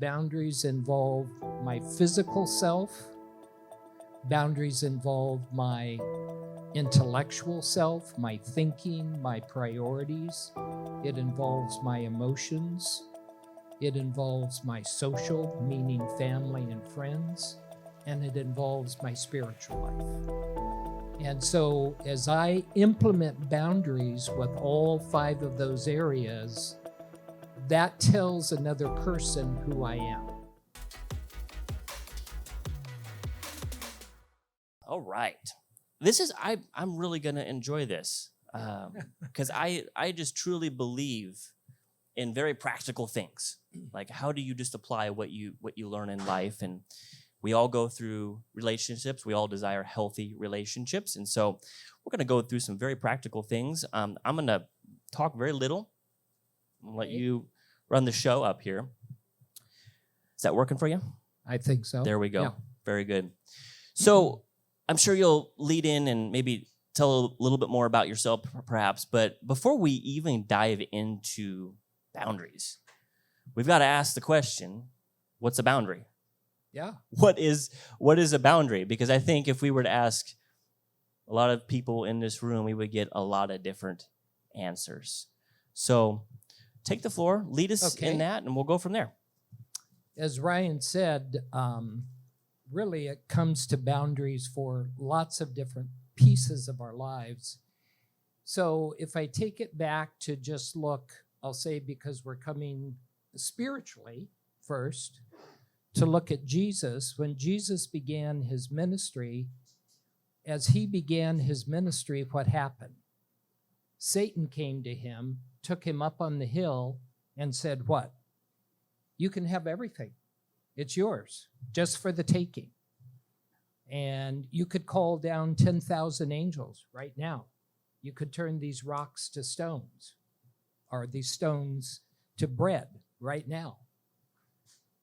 boundaries involve my physical self. Boundaries involve my intellectual self, my thinking, my priorities. It involves my emotions. It involves my social, meaning family and friends. And it involves my spiritual life. And so as I implement boundaries with all 5 of those areas, that tells another person who I am. All right. I'm really going to enjoy this because I just truly believe in very practical things. Like, how do you just apply what you learn in life? And we all go through relationships. We all desire healthy relationships. And so we're going to go through some very practical things. I'm going to talk very little and let you run the show up here. Is that working for you? I think so. There we go. Yeah. Very good. So I'm sure you'll lead in and maybe tell a little bit more about yourself, perhaps. But before we even dive into boundaries, we've got to ask the question, what's a boundary? Yeah. What is a boundary? Because I think if we were to ask a lot of people in this room, we would get a lot of different answers. So take the floor, lead us in that, and we'll go from there. As Ryan said, really it comes to boundaries for lots of different pieces of our lives. So if I take it back to just look, I'll say because we're coming spiritually first, to look at Jesus. When Jesus began his ministry, as he began his ministry, what happened? Satan came to him, took him up on the hill, and said, what? You can have everything. It's yours, just for the taking. And you could call down 10,000 angels right now. You could turn these rocks to stones, or these stones to bread right now.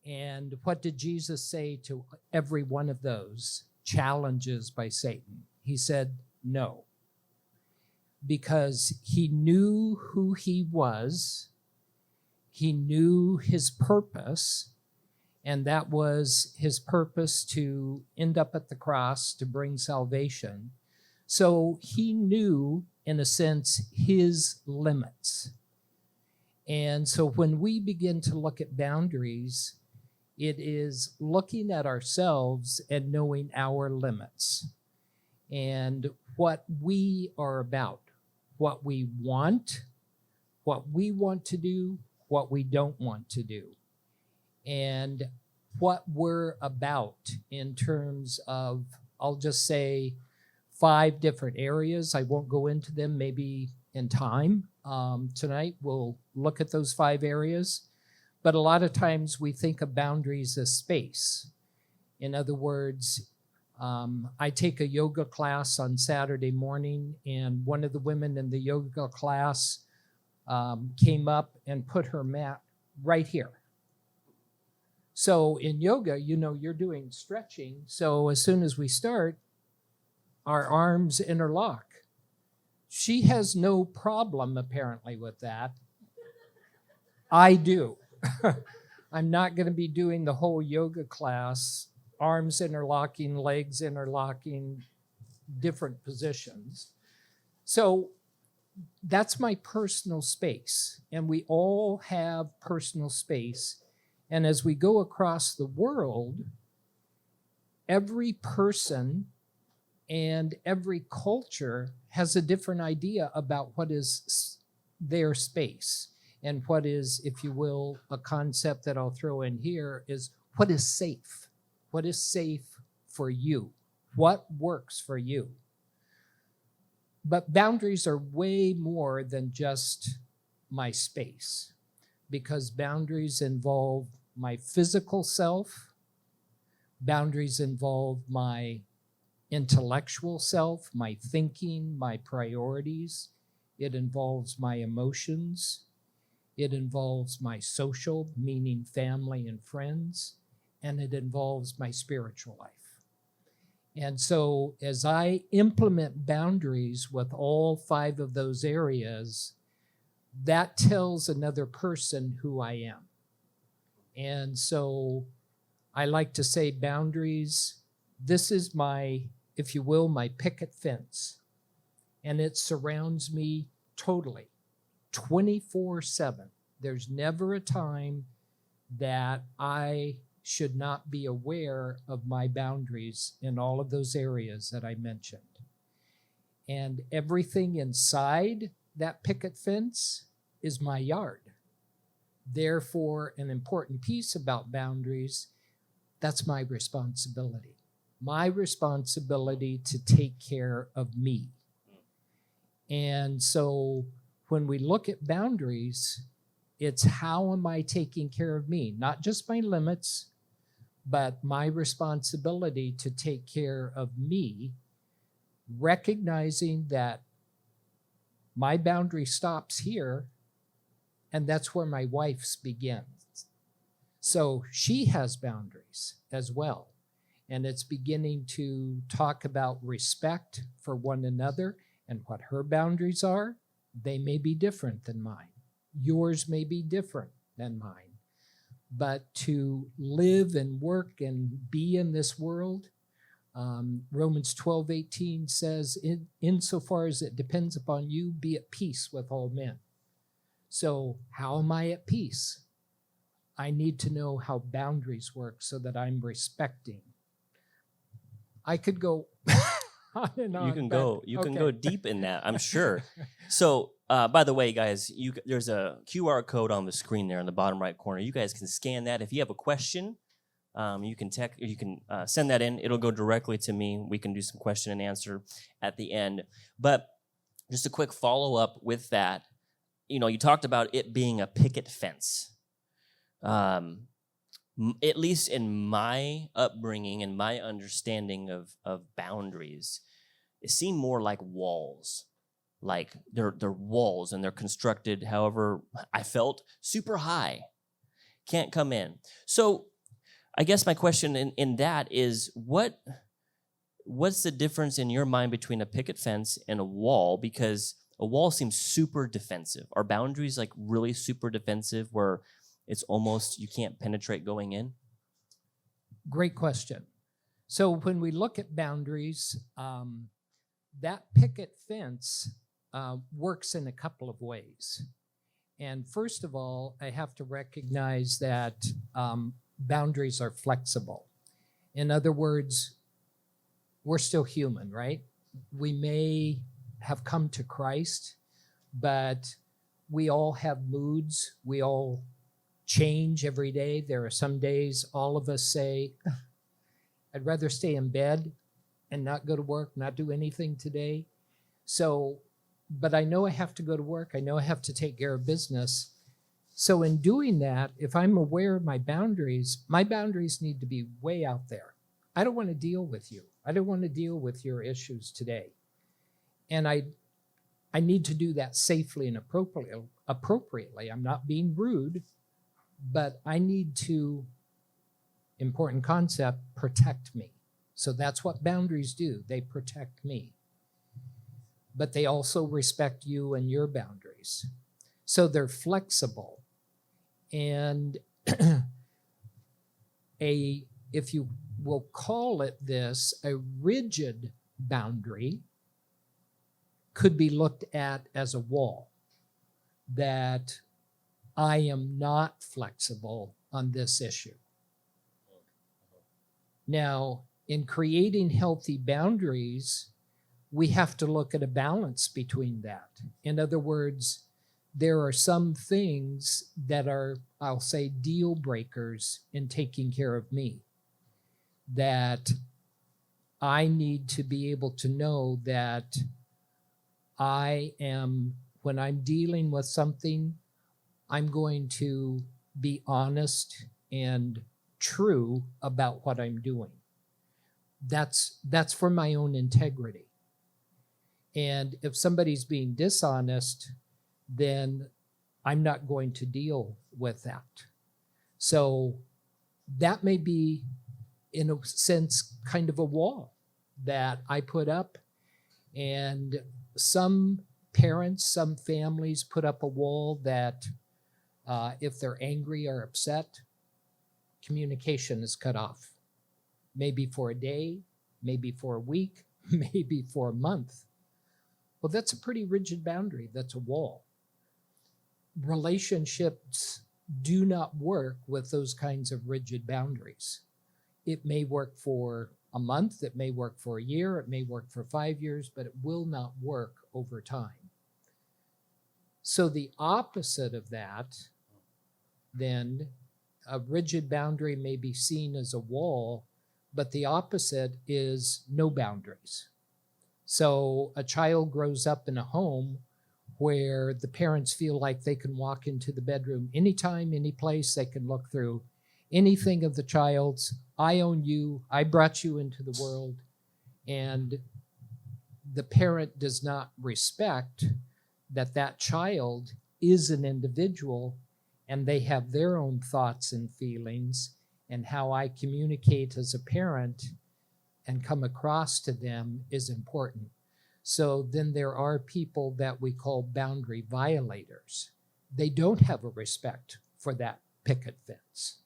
And what did Jesus say to every one of those challenges by Satan? He said, no. Because he knew who he was, he knew his purpose, and that was his purpose to end up at the cross to bring salvation. So he knew, in a sense, his limits. And so when we begin to look at boundaries, it is looking at ourselves and knowing our limits and what we are about, what we want to do, what we don't want to do, and what we're about in terms of, I'll just say, 5 different areas. I won't go into them, maybe in time. Tonight we'll look at those 5 areas. But a lot of times we think of boundaries as space. In other words, I take a yoga class on Saturday morning, and one of the women in the yoga class came up and put her mat right here. So in yoga, you're doing stretching. So as soon as we start, our arms interlock. She has no problem, apparently, with that. I do. I'm not going to be doing the whole yoga class, arms interlocking, legs interlocking, different positions. So that's my personal space, and we all have personal space. And as we go across the world, every person and every culture has a different idea about what is their space. And what is, if you will, a concept that I'll throw in here is what is safe? What is safe for you? What works for you? But boundaries are way more than just my space, because boundaries involve my physical self, boundaries involve my intellectual self, my thinking, my priorities. It involves my emotions. It involves my social, meaning family and friends, and it involves my spiritual life. And so as I implement boundaries with all 5 of those areas, that tells another person who I am. And so I like to say boundaries. This is my, if you will, my picket fence. And it surrounds me totally, 24/7. There's never a time that I should not be aware of my boundaries in all of those areas that I mentioned. And everything inside that picket fence is my yard. Therefore, an important piece about boundaries, that's my responsibility. My responsibility to take care of me. And so when we look at boundaries, it's how am I taking care of me? Not just my limits, but my responsibility to take care of me, recognizing that my boundary stops here, and that's where my wife's begins. So she has boundaries as well. And it's beginning to talk about respect for one another and what her boundaries are. They may be different than mine. Yours may be different than mine. But to live and work and be in this world, Romans 12:18 says, insofar as it depends upon you, be at peace with all men. So how am I at peace? I need to know how boundaries work so that I'm respecting. I could go on and on. You can but- go. You can go okay. deep in that, I'm sure. So, by the way, guys, there's a QR code on the screen there in the bottom right corner. You guys can scan that. If you have a question, you can send that in. It'll go directly to me. We can do some question and answer at the end. But just a quick follow up with that. You talked about it being a picket fence. At least in my upbringing and my understanding of boundaries, it seemed more like walls. Like they're walls and they're constructed, however I felt, super high. Can't come in. So I guess my question in that is what's the difference in your mind between a picket fence and a wall? Because a wall seems super defensive. Are boundaries like really super defensive where it's almost you can't penetrate going in? Great question. So when we look at boundaries, that picket fence works in a couple of ways. And first of all, I have to recognize that boundaries are flexible. In other words, we're still human, right? We may have come to Christ, but we all have moods. We all change every day. There are some days all of us say, I'd rather stay in bed and not go to work, not do anything today. So, but I know I have to go to work. I know I have to take care of business. So in doing that, if I'm aware of my boundaries need to be way out there. I don't want to deal with you. I don't want to deal with your issues today. And I need to do that safely and appropriately. I'm not being rude, but I need to, important concept, protect me. So that's what boundaries do. They protect me. But they also respect you and your boundaries. So they're flexible. And if you will call it this, a rigid boundary could be looked at as a wall, that I am not flexible on this issue. Now, in creating healthy boundaries, we have to look at a balance between that. In other words, there are some things that are, I'll say, deal breakers in taking care of me, that I need to be able to know that I am, when I'm dealing with something, I'm going to be honest and true about what I'm doing. That's for my own integrity. And if somebody's being dishonest, then I'm not going to deal with that. So that may be, in a sense, kind of a wall that I put up. And some parents, some families put up a wall that if they're angry or upset, communication is cut off. Maybe for a day, maybe for a week, maybe for a month. Well, that's a pretty rigid boundary. That's a wall. Relationships do not work with those kinds of rigid boundaries. It may work for a month, it may work for a year, it may work for 5 years, but it will not work over time. So the opposite of that, then, a rigid boundary may be seen as a wall, but the opposite is no boundaries. So a child grows up in a home where the parents feel like they can walk into the bedroom anytime, any place, they can look through anything of the child's. I own you, I brought you into the world, and the parent does not respect that that child is an individual and they have their own thoughts and feelings, and how I communicate as a parent and come across to them is important. So then there are people that we call boundary violators. They don't have a respect for that picket fence.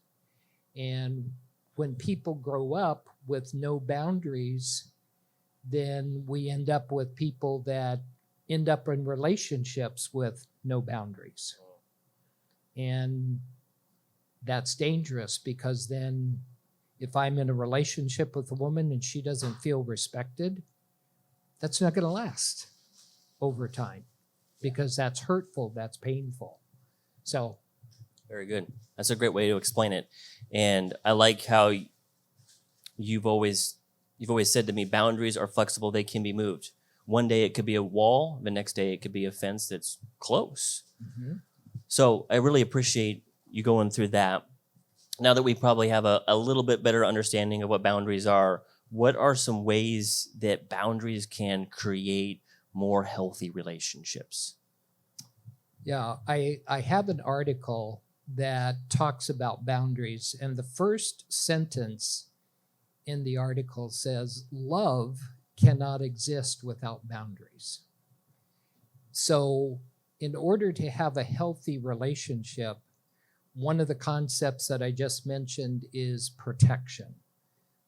And when people grow up with no boundaries, then we end up with people that end up in relationships with no boundaries. And that's dangerous, because then if I'm in a relationship with a woman and she doesn't feel respected, that's not going to last over time, because that's hurtful, that's painful. So Very good. That's a great way to explain it. And I like how you've always said to me, boundaries are flexible, they can be moved. One day it could be a wall, the next day it could be a fence that's close. So I really appreciate you going through that. Now that we probably have a little bit better understanding of what boundaries are, what are some ways that boundaries can create more healthy relationships? yeah, I have an article that talks about boundaries, and the first sentence in the article says, love cannot exist without boundaries. So in order to have a healthy relationship, one of the concepts that I just mentioned is protection.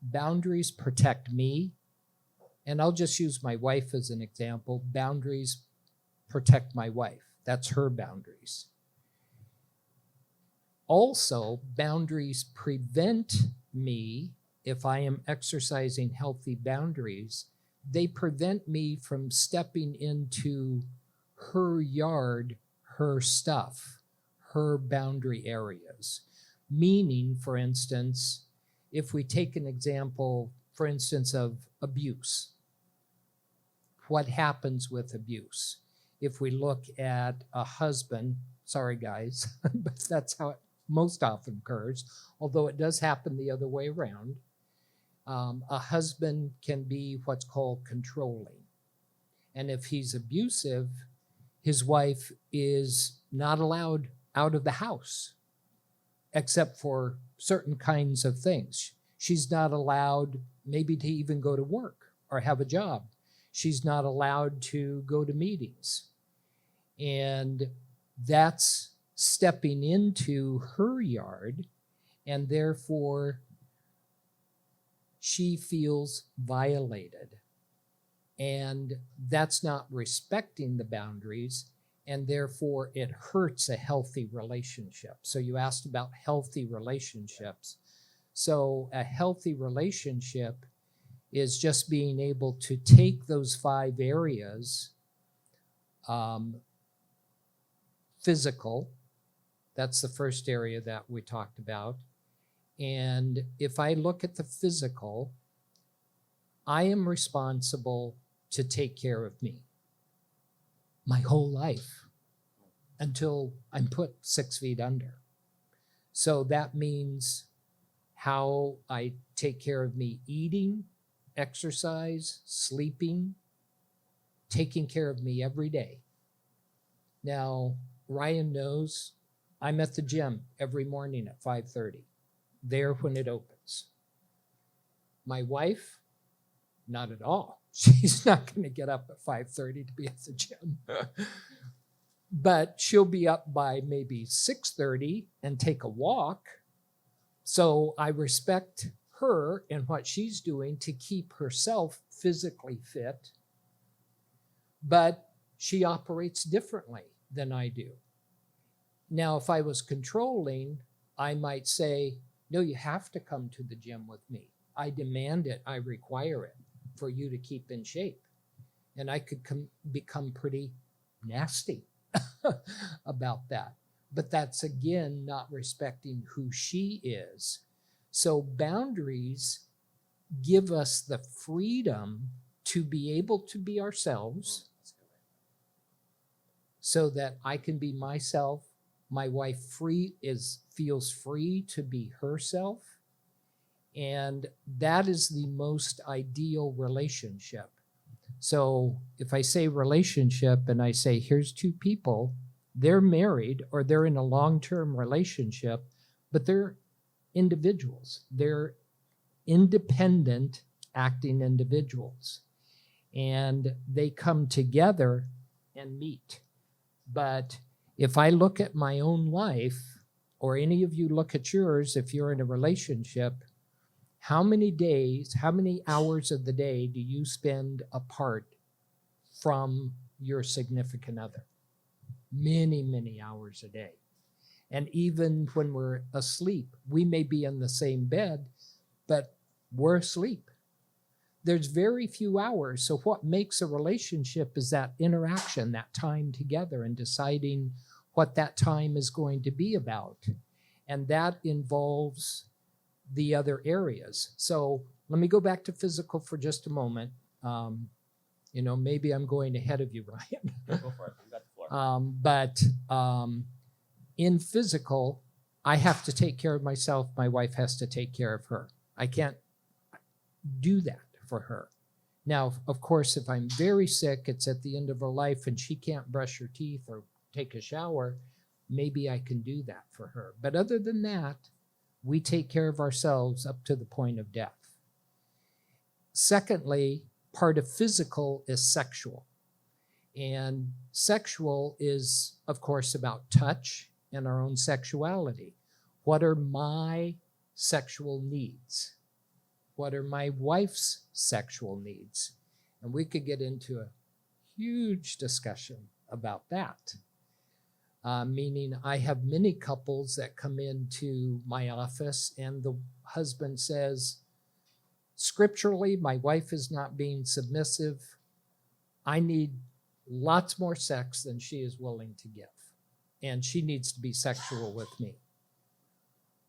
Boundaries protect me, and I'll just use my wife as an example. Boundaries protect my wife. That's her boundaries. Also, boundaries prevent me, if I am exercising healthy boundaries, they prevent me from stepping into her yard, her stuff, her boundary areas. Meaning, for instance, if we take an example, for instance, of abuse, what happens with abuse? If we look at a husband, sorry guys, but that's how it most often occurs, although it does happen the other way around. A husband can be what's called controlling. And if he's abusive, his wife is not allowed out of the house, except for certain kinds of things. She's not allowed maybe to even go to work or have a job. She's not allowed to go to meetings. And that's stepping into her yard, and therefore she feels violated. And that's not respecting the boundaries, and therefore it hurts a healthy relationship. So you asked about healthy relationships. So a healthy relationship is just being able to take those 5 areas, physical, that's the first area that we talked about. And if I look at the physical, I am responsible to take care of me my whole life until I'm put 6 feet under. So that means how I take care of me eating, exercise, sleeping, taking care of me every day. Now, Ryan knows I'm at the gym every morning at 5:30, there when it opens. My wife, not at all. She's not going to get up at 5:30 to be at the gym. But she'll be up by maybe 6:30 and take a walk So I respect her and what she's doing to keep herself physically fit, but she operates differently than I do. Now, if I was controlling, I might say, no, you have to come to the gym with me. I demand it. I require it for you to keep in shape. And I could become pretty nasty about that. But that's, again, not respecting who she is. So boundaries give us the freedom to be able to be ourselves so that I can be myself. My wife feels free to be herself. And that is the most ideal relationship. So if I say relationship and I say, here's two people, they're married or they're in a long-term relationship, but they're individuals. They're independent acting individuals. And they come together and meet. But if I look at my own life, or any of you look at yours, if you're in a relationship, how many days, how many hours of the day do you spend apart from your significant other? Many, many hours a day. And even when we're asleep, we may be in the same bed, but we're asleep. There's very few hours. So what makes a relationship is that interaction, that time together, and deciding what that time is going to be about. And that involves the other areas. So let me go back to physical for just a moment. Maybe I'm going ahead of you, Ryan. Go for it. You got the floor. But in physical, I have to take care of myself. My wife has to take care of her. I can't do that for her. Now, of course, if I'm very sick, it's at the end of her life and she can't brush her teeth or take a shower, maybe I can do that for her. But other than that, we take care of ourselves up to the point of death. Secondly, part of physical is sexual. And sexual is, of course, about touch and our own sexuality. What are my sexual needs? What are my wife's sexual needs? And we could get into a huge discussion about that. Meaning I have many couples that come into my office and the husband says, scripturally, my wife is not being submissive. I need lots more sex than she is willing to give. And she needs to be sexual with me.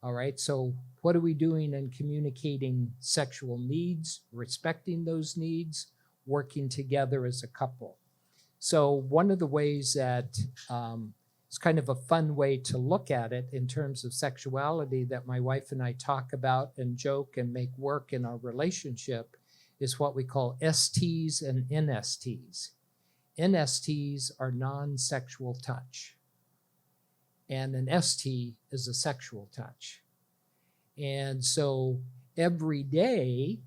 All right, so what are we doing in communicating sexual needs, respecting those needs, working together as a couple? So one of the ways that it's kind of a fun way to look at it in terms of sexuality that my wife and I talk about and joke and make work in our relationship is what we call STs and NSTs. NSTs are non-sexual touch. And an ST is a sexual touch. And so every day,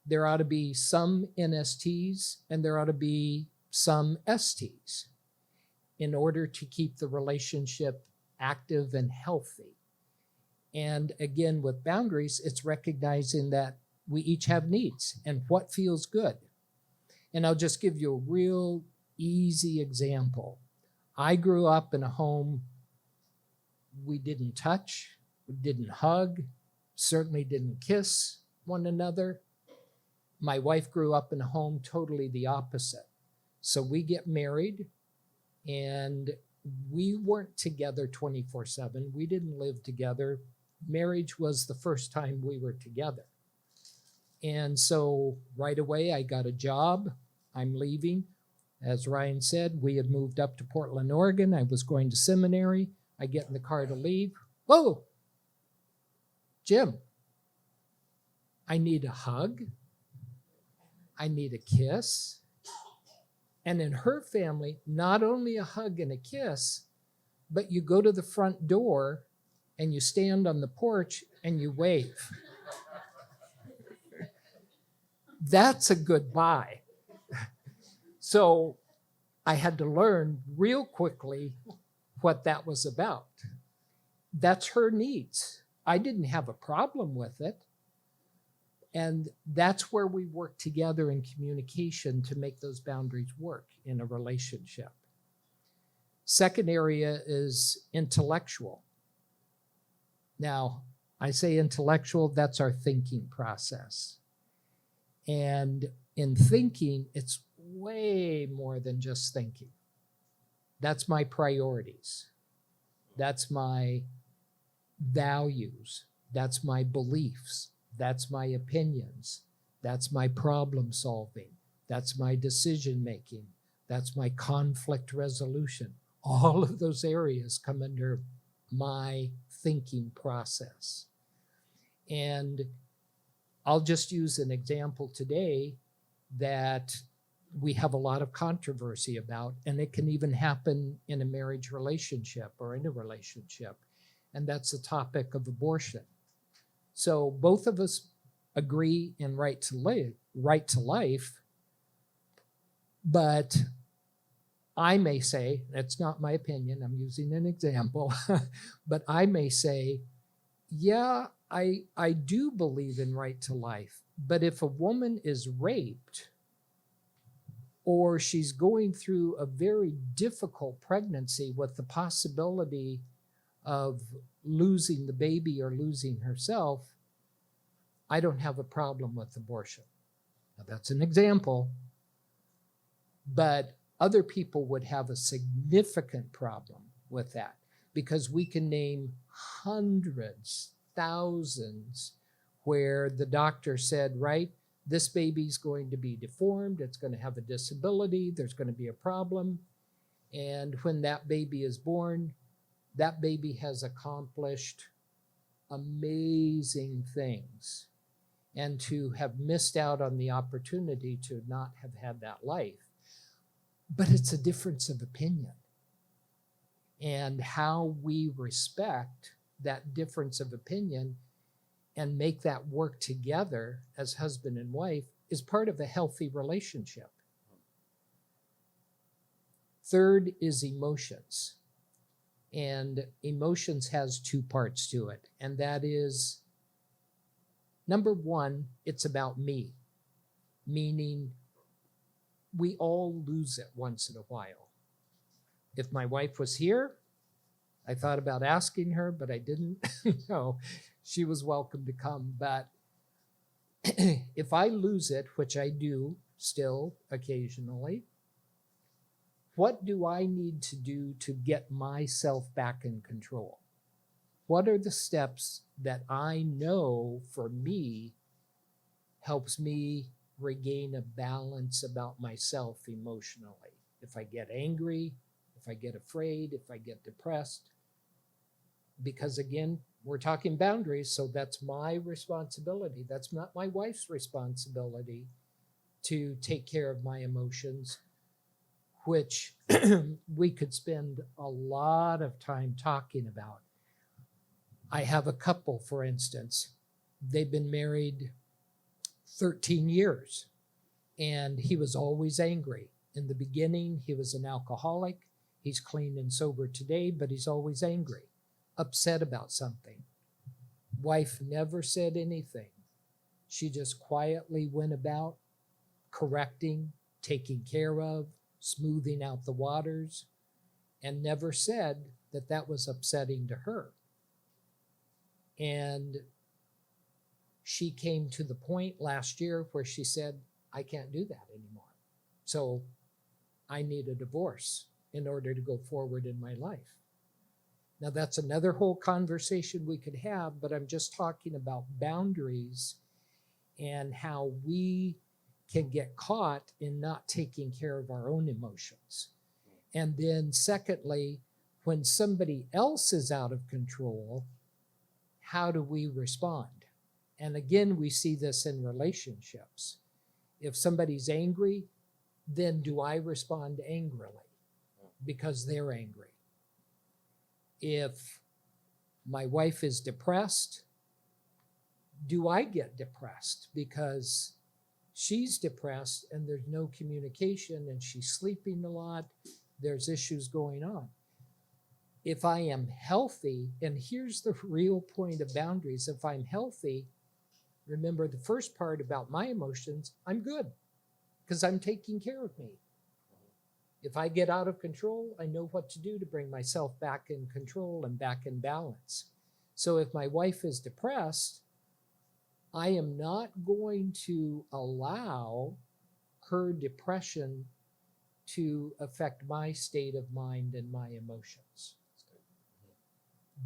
there ought to be some NSTs and there ought to be some STs in order to keep the relationship active and healthy. And again, with boundaries, it's recognizing that we each have needs and what feels good. And I'll just give you a real easy example. I grew up in a home we didn't touch, we didn't hug, certainly didn't kiss one another. My wife grew up in a home totally the opposite. So we get married and we weren't together 24/7. We didn't live together. Marriage was the first time we were together. And so right away I got a job. I'm leaving. As Ryan said, we had moved up to Portland, Oregon. I was going to seminary. I get in the car to leave. Whoa, Jim, I need a hug. I need a kiss. And in her family, not only a hug and a kiss, but you go to the front door and you stand on the porch and you wave. That's a goodbye. So I had to learn real quickly what that was about. That's her needs. I didn't have a problem with it. And that's where we work together in communication to make those boundaries work in a relationship. Second area is intellectual. Now, I say intellectual, that's our thinking process. And in thinking, it's way more than just thinking. That's my priorities. That's my values. That's my beliefs. That's my opinions. That's my problem solving. That's my decision making. That's my conflict resolution. All of those areas come under my thinking process. And I'll just use an example today that we have a lot of controversy about, and it can even happen in a marriage relationship or in a relationship, and that's the topic of abortion. So both of us agree in right to life, but I may say, that's not my opinion, I'm using an example, but I may say, yeah, I do believe in right to life, but if a woman is raped or she's going through a very difficult pregnancy with the possibility of losing the baby or losing herself, I don't have a problem with abortion. Now, that's an example, but other people would have a significant problem with that because we can name hundreds, thousands where the doctor said, right, this baby's going to be deformed, it's going to have a disability, there's going to be a problem. And when that baby is born, that baby has accomplished amazing things. And to have missed out on the opportunity to not have had that life. But it's a difference of opinion. And how we respect that difference of opinion and make that work together as husband and wife is part of a healthy relationship. Third is emotions. And emotions has two parts to it. And that is, number one, it's about me, meaning we all lose it once in a while. If my wife was here, I thought about asking her, but I didn't. No, she was welcome to come. But if I lose it, which I do still occasionally, what do I need to do to get myself back in control? What are the steps that I know for me helps me regain a balance about myself emotionally? If I get angry, if I get afraid, if I get depressed, because again, we're talking boundaries, so that's my responsibility. That's not my wife's responsibility to take care of my emotions, which we could spend a lot of time talking about. I have a couple, for instance, they've been married 13 years, and he was always angry. In the beginning, he was an alcoholic. He's clean and sober today, but he's always angry, upset about something. Wife never said anything. She just quietly went about correcting, taking care of, smoothing out the waters, and never said that that was upsetting to her. And she came to the point last year where she said, I can't do that anymore. So I need a divorce in order to go forward in my life. Now, that's another whole conversation we could have, but I'm just talking about boundaries and how we can get caught in not taking care of our own emotions. And then secondly, when somebody else is out of control, how do we respond? And again, we see this in relationships. If somebody's angry, then do I respond angrily because they're angry? If my wife is depressed, do I get depressed because she's depressed and there's no communication and she's sleeping a lot, there's issues going on? if I am healthy, and here's the real point of boundaries, if I'm healthy, remember the first part about my emotions, I'm good because I'm taking care of me. If I get out of control, I know what to do to bring myself back in control and back in balance. So if my wife is depressed, I am not going to allow her depression to affect my state of mind and my emotions.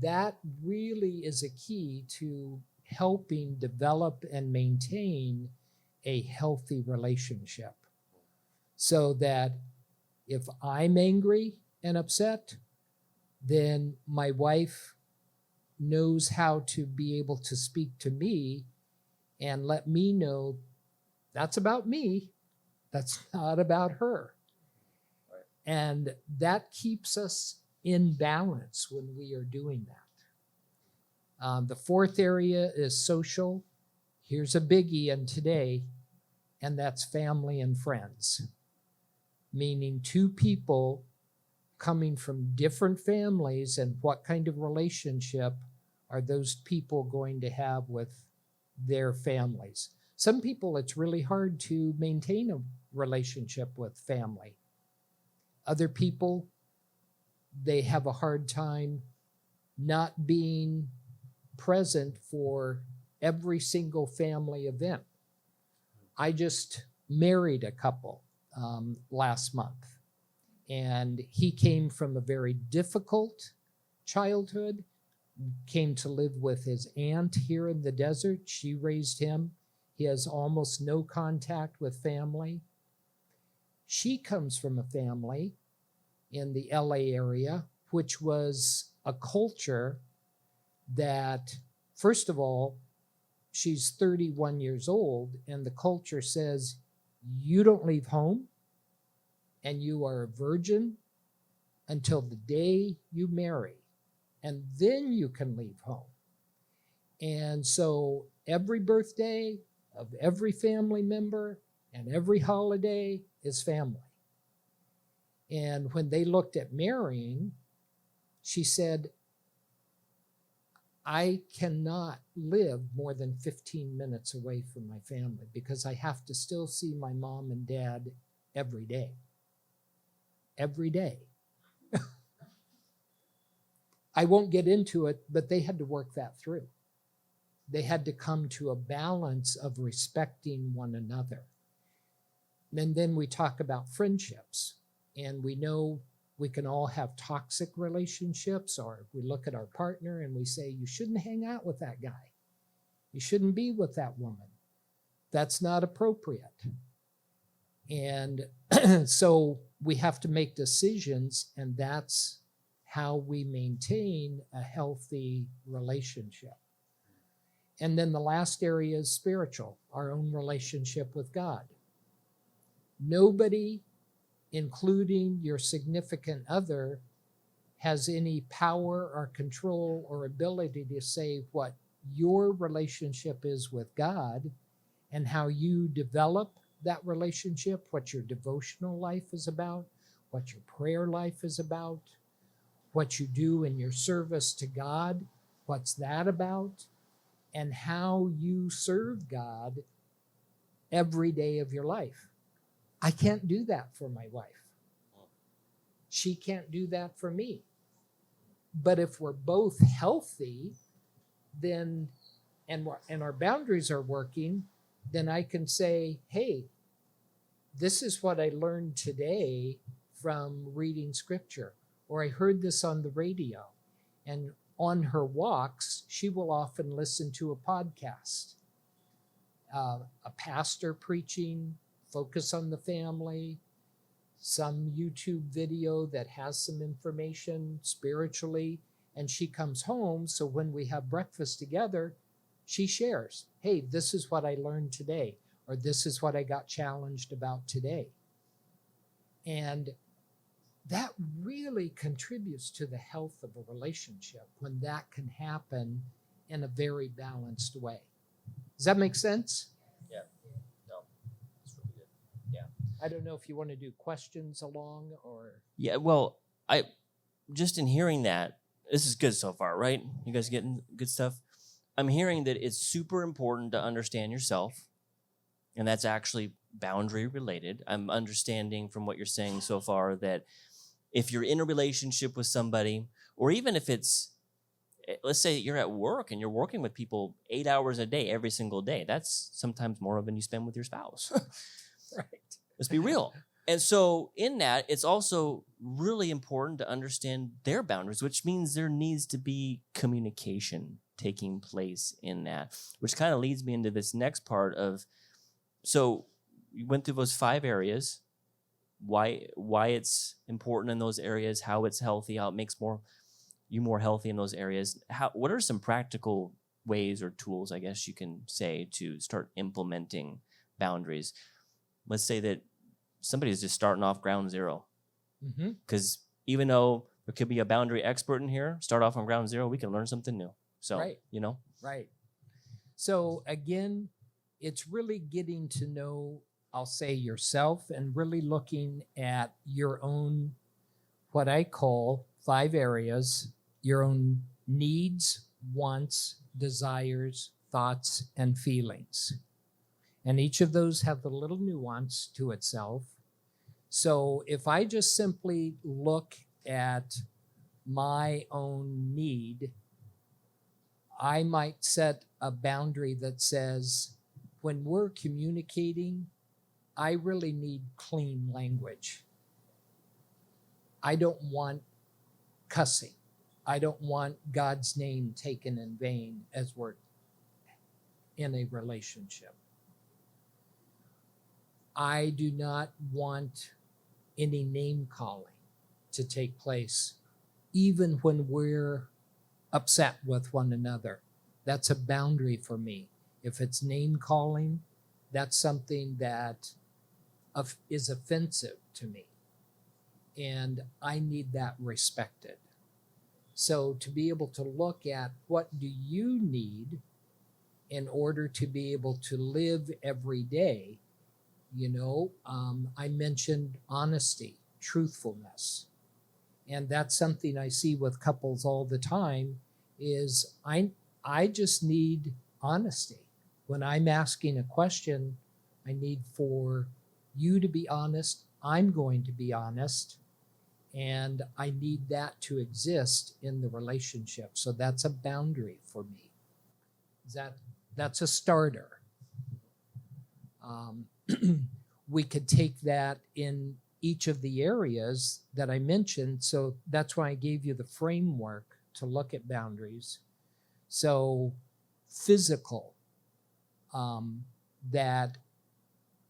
That really is a key to helping develop and maintain a healthy relationship. So that if I'm angry and upset, then my wife knows how to be able to speak to me and let me know that's about me. That's not about her. Right. And that keeps us in balance when we are doing that. The fourth area is social. Here's a biggie in today, and that's family and friends. Meaning two people coming from different families, and what kind of relationship are those people going to have with their families? Some people, it's really hard to maintain a relationship with family. Other people, they have a hard time not being present for every single family event. I just married a couple last month, and he came from a very difficult childhood, came to live with his aunt here in the desert. She raised him. He has almost no contact with family. She comes from a family in the LA area, which was a culture that, first of all, she's 31 years old, and the culture says, you don't leave home, and you are a virgin until the day you marry, and then you can leave home. And so every birthday of every family member and every holiday is family. And when they looked at marrying, she said, I cannot live more than 15 minutes away from my family because I have to still see my mom and dad every day. Every day. I won't get into it, but they had to work that through. They had to come to a balance of respecting one another. And then we talk about friendships, and we know we can all have toxic relationships, or we look at our partner and we say, you shouldn't hang out with that guy. You shouldn't be with that woman. That's not appropriate. And so we have to make decisions, and that's how we maintain a healthy relationship. And then the last area is spiritual, our own relationship with God. Nobody, including your significant other, has any power or control or ability to say what your relationship is with God and how you develop that relationship, what your devotional life is about, what your prayer life is about, what you do in your service to God, what's that about, and how you serve God every day of your life. I can't do that for my wife. She can't do that for me. But if we're both healthy, then and our boundaries are working, then I can say, hey, this is what I learned today from reading scripture, or I heard this on the radio. And on her walks, she will often listen to a podcast, a pastor preaching, focus on the family, some YouTube video that has some information spiritually, and she comes home. So when we have breakfast together, she shares, hey, this is what I learned today, or this is what I got challenged about today. And that really contributes to the health of a relationship when that can happen in a very balanced way. Does that make sense? Yeah. No, that's really good. Yeah. I don't know if you want to do questions along or. Yeah. Well, just in hearing that, this is good so far, right? You guys getting good stuff? I'm hearing that it's super important to understand yourself, and that's actually boundary related. I'm understanding from what you're saying so far that if you're in a relationship with somebody, or even if it's, let's say you're at work and you're working with people 8 hours a day, every single day, that's sometimes more than you spend with your spouse. Right. Let's be real. And so in that, it's also really important to understand their boundaries, which means there needs to be communication taking place in that, which kind of leads me into this next part of, so we went through those 5 areas, why it's important in those areas, how it's healthy, how it makes you more healthy in those areas. What are some practical ways or tools, I guess you can say, to start implementing boundaries? Let's say that somebody's just starting off ground zero. Because even though there could be a boundary expert in here, start off on ground zero, we can learn something new. So, Right. Right. So again, it's really getting to know, I'll say, yourself, and really looking at your own, what I call 5 areas, your own needs, wants, desires, thoughts, and feelings. And each of those have a little nuance to itself. So if I just simply look at my own need, I might set a boundary that says, when we're communicating, I really need clean language. I don't want cussing. I don't want God's name taken in vain as we're in a relationship. I do not want any name calling to take place, even when we're upset with one another. That's a boundary for me. If it's name calling, that's something that is offensive to me. And I need that respected. So to be able to look at, what do you need in order to be able to live every day? I mentioned honesty, truthfulness. And that's something I see with couples all the time, is I just need honesty. When I'm asking a question, I need for you to be honest. I'm going to be honest. And I need that to exist in the relationship. So that's a boundary for me. That's a starter. We could take that in each of the areas that I mentioned. So that's why I gave you the framework to look at boundaries. So physical, that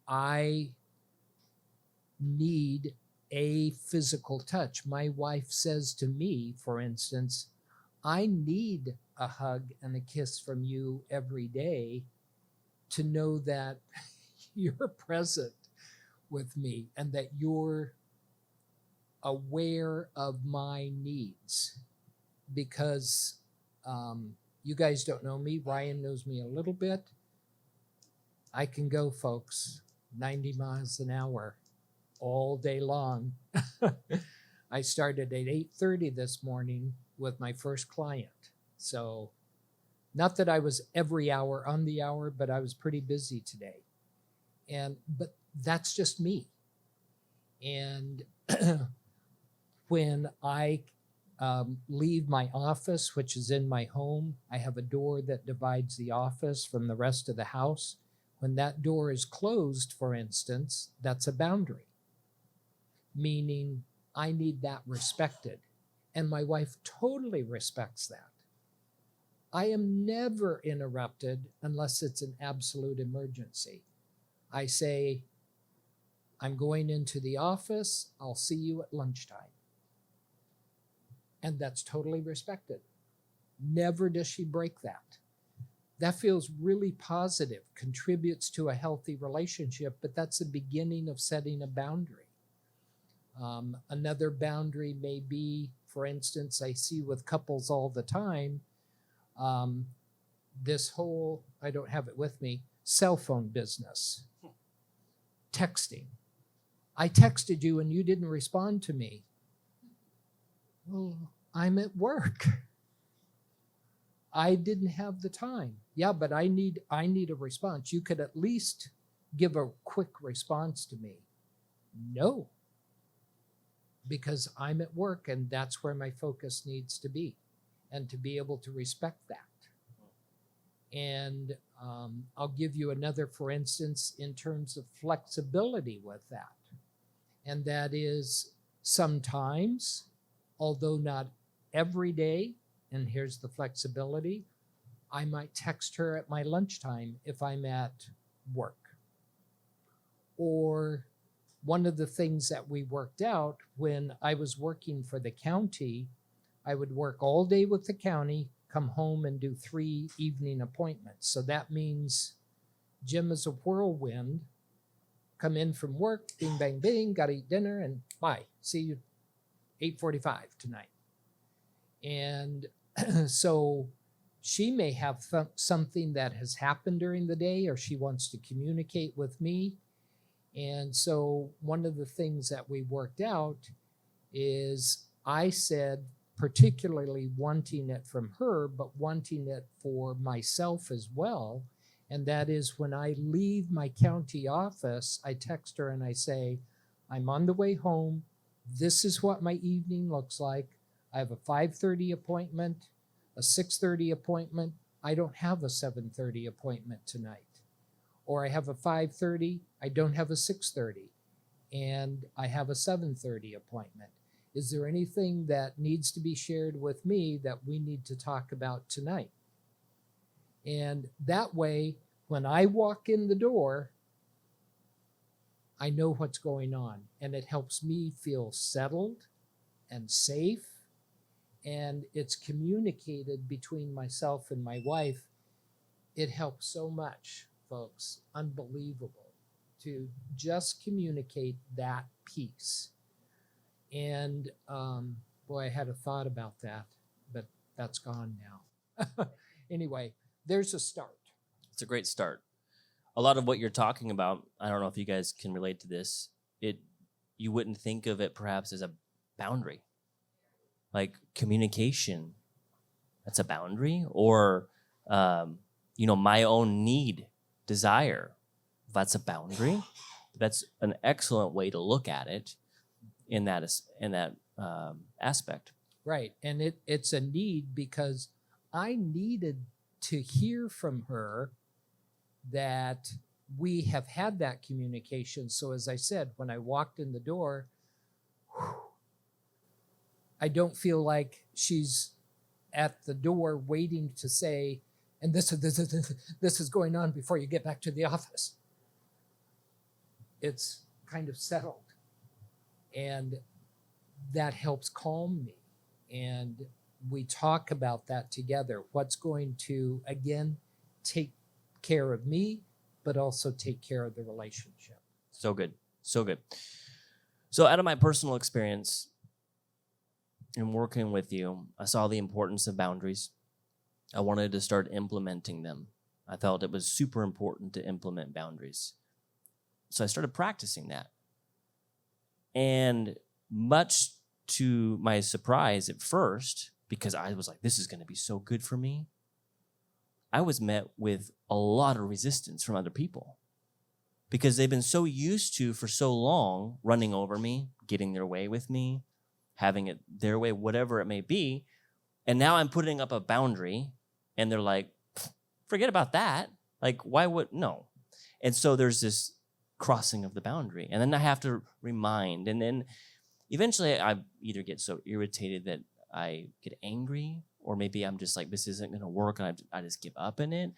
I need a physical touch. My wife says to me, for instance, I need a hug and a kiss from you every day to know that you're present with me and that you're aware of my needs. Because you guys don't know me. Ryan knows me a little bit. I can go, folks, 90 miles an hour all day long. I started at 8:30 this morning with my first client. So not that I was every hour on the hour, but I was pretty busy today. But that's just me. And when I leave my office, which is in my home, I have a door that divides the office from the rest of the house. When that door is closed, for instance, that's a boundary, meaning I need that respected. And my wife totally respects that. I am never interrupted unless it's an absolute emergency. I say, I'm going into the office. I'll see you at lunchtime. And that's totally respected. Never does she break that. That feels really positive, contributes to a healthy relationship, but that's the beginning of setting a boundary. Another boundary may be, for instance, I see with couples all the time, this whole, I don't have it with me, cell phone business. Texting. I texted you and you didn't respond to me. Well, I'm at work. I didn't have the time. Yeah, but I need a response. You could at least give a quick response to me. No, because I'm at work and that's where my focus needs to be, and to be able to respect that. And I'll give you another, for instance, in terms of flexibility with that. And that is sometimes, although not every day, and here's the flexibility, I might text her at my lunchtime if I'm at work. Or one of the things that we worked out when I was working for the county, I would work all day with the county, come home and do 3 evening appointments. So that means Jim is a whirlwind, come in from work, bing, bang, bing, got to eat dinner, and bye. See you 8:45 tonight. And so she may have something that has happened during the day, or she wants to communicate with me. And so one of the things that we worked out is I said, particularly wanting it from her, but wanting it for myself as well. And that is when I leave my county office, I text her and I say, I'm on the way home. This is what my evening looks like. I have a 5:30 appointment, a 6:30 appointment. I don't have a 7:30 appointment tonight. Or I have a 5:30, I don't have a 6:30, and I have a 7:30 appointment. Is there anything that needs to be shared with me that we need to talk about tonight? And that way, when I walk in the door, I know what's going on, and it helps me feel settled and safe, and it's communicated between myself and my wife. It helps so much, folks. Unbelievable to just communicate that piece. And boy, I had a thought about that, but that's gone now. Anyway, there's a start. It's a great start. A lot of what you're talking about, I don't know if you guys can relate to this. You wouldn't think of it perhaps as a boundary. Like communication, that's a boundary. Or my own need, desire, that's a boundary. That's an excellent way to look at it in that aspect. Right. And it's a need because I needed to hear from her that we have had that communication. So as I said, when I walked in the door, I don't feel like she's at the door waiting to say, and this is going on before you get back to the office. It's kind of settled. And that helps calm me. And we talk about that together. What's going to, again, take care of me, but also take care of the relationship. So good. So good. So out of my personal experience in working with you, I saw the importance of boundaries. I wanted to start implementing them. I felt it was super important to implement boundaries. So I started practicing that. And much to my surprise at first, because I was like, this is going to be so good for me, I was met with a lot of resistance from other people because they've been so used to, for so long, running over me, getting their way with me, having it their way, whatever it may be. And now I'm putting up a boundary and they're like, forget about that. Like, why would, no. And so there's this crossing of the boundary. And then I have to remind. And then eventually I either get so irritated that I get angry, or maybe I'm just like, this isn't going to work, and I just give up in it.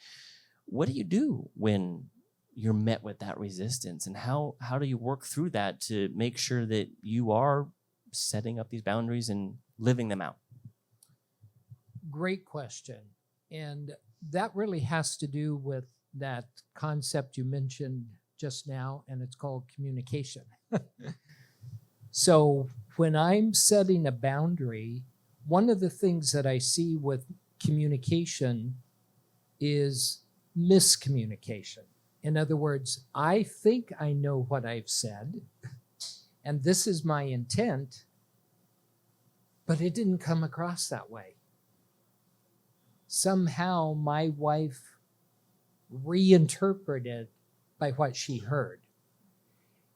What do you do when you're met with that resistance? And how do you work through that to make sure that you are setting up these boundaries and living them out? Great question. And that really has to do with that concept you mentioned just now, and it's called communication. So when I'm setting a boundary, one of the things that I see with communication is miscommunication. In other words, I think I know what I've said, and this is my intent, But it didn't come across that way. Somehow my wife reinterpreted by what she heard.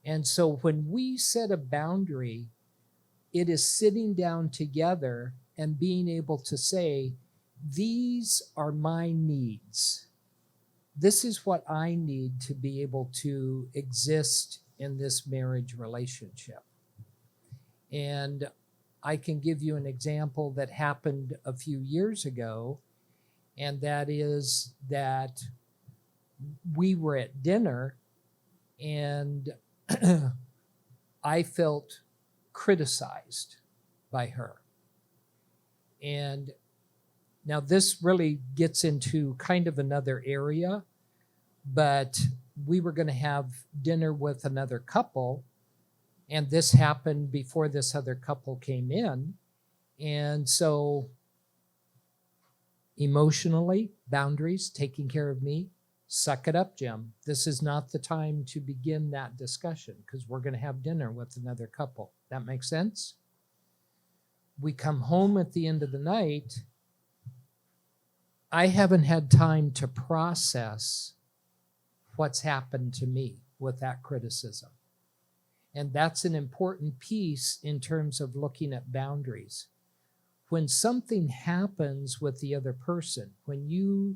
And so when we set a boundary, it is sitting down together and being able to say, these are my needs. This is what I need to be able to exist in this marriage relationship. And I can give you an example that happened a few years ago, and that is that we were at dinner and I felt criticized by her. And now this really gets into kind of another area, but we were going to have dinner with another couple, and this happened before this other couple came in. And so emotionally, boundaries, taking care of me, suck it up, Jim. This is not the time to begin that discussion because we're going to have dinner with another couple. That makes sense? We come home at the end of the night. I haven't had time to process what's happened to me with that criticism. And that's an important piece in terms of looking at boundaries. When something happens with the other person, when you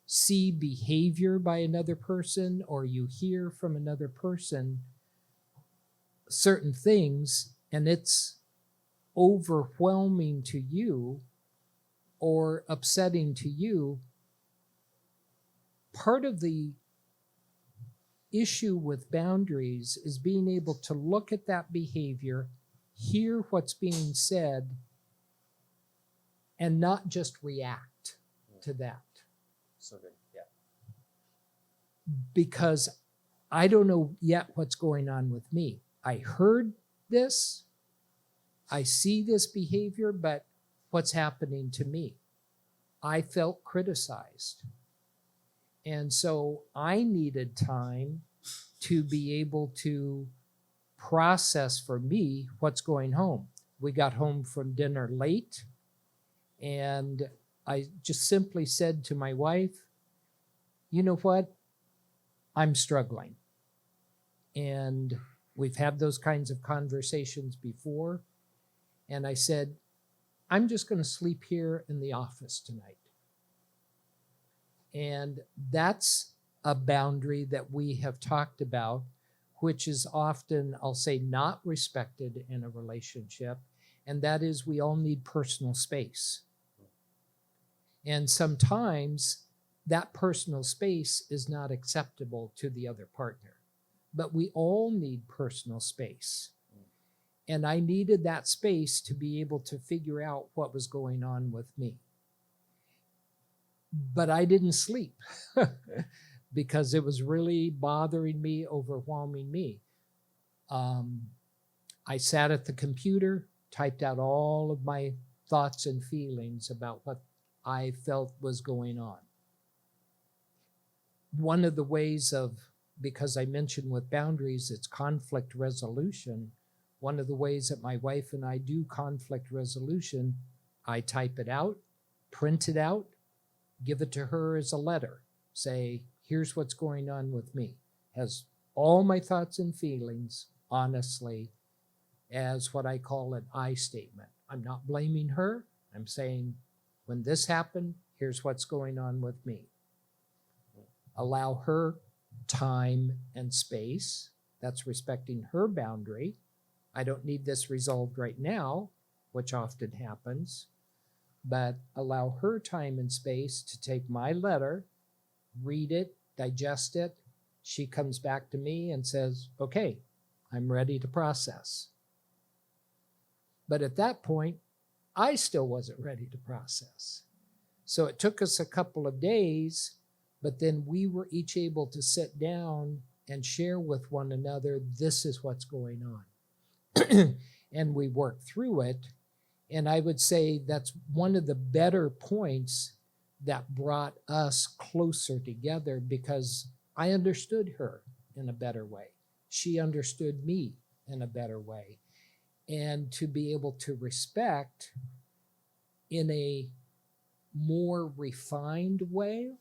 see behavior by another person or you hear from another person certain things and it's overwhelming to you or upsetting to you, part of the issue with boundaries is being able to look at that behavior, hear what's being said, and not just react to that. So good. Yeah. Because I don't know yet what's going on with me. I heard this, I see this behavior, but what's happening to me? I felt criticized. And so I needed time to be able to process for me what's going home. We got home from dinner late, and I just simply said to my wife, you know what? I'm struggling. And we've had those kinds of conversations before. And I said, I'm just going to sleep here in the office tonight. And that's a boundary that we have talked about, which is often, I'll say, not respected in a relationship. And that is, we all need personal space. And sometimes that personal space is not acceptable to the other partner. But we all need personal space. And I needed that space to be able to figure out what was going on with me. But I didn't sleep because it was really bothering me, overwhelming me. I sat at the computer, typed out all of my thoughts and feelings about what I felt was going on. One of the ways of, because I mentioned with boundaries, it's conflict resolution. One of the ways that my wife and I do conflict resolution, I type it out, print it out, give it to her as a letter. Say, here's what's going on with me. Has all my thoughts and feelings, honestly, as what I call an I statement. I'm not blaming her. I'm saying, when this happened, here's what's going on with me. Allow her time and space. That's respecting her boundary. I don't need this resolved right now, which often happens, but allow her time and space to take my letter, read it, digest it. She comes back to me and says, okay, I'm ready to process. But at that point, I still wasn't ready to process. So it took us a couple of days, but then we were each able to sit down and share with one another, this is what's going on. And we worked through it. And I would say that's one of the better points that brought us closer together, because I understood her in a better way. She understood me in a better way. and to be able to respect in a more refined way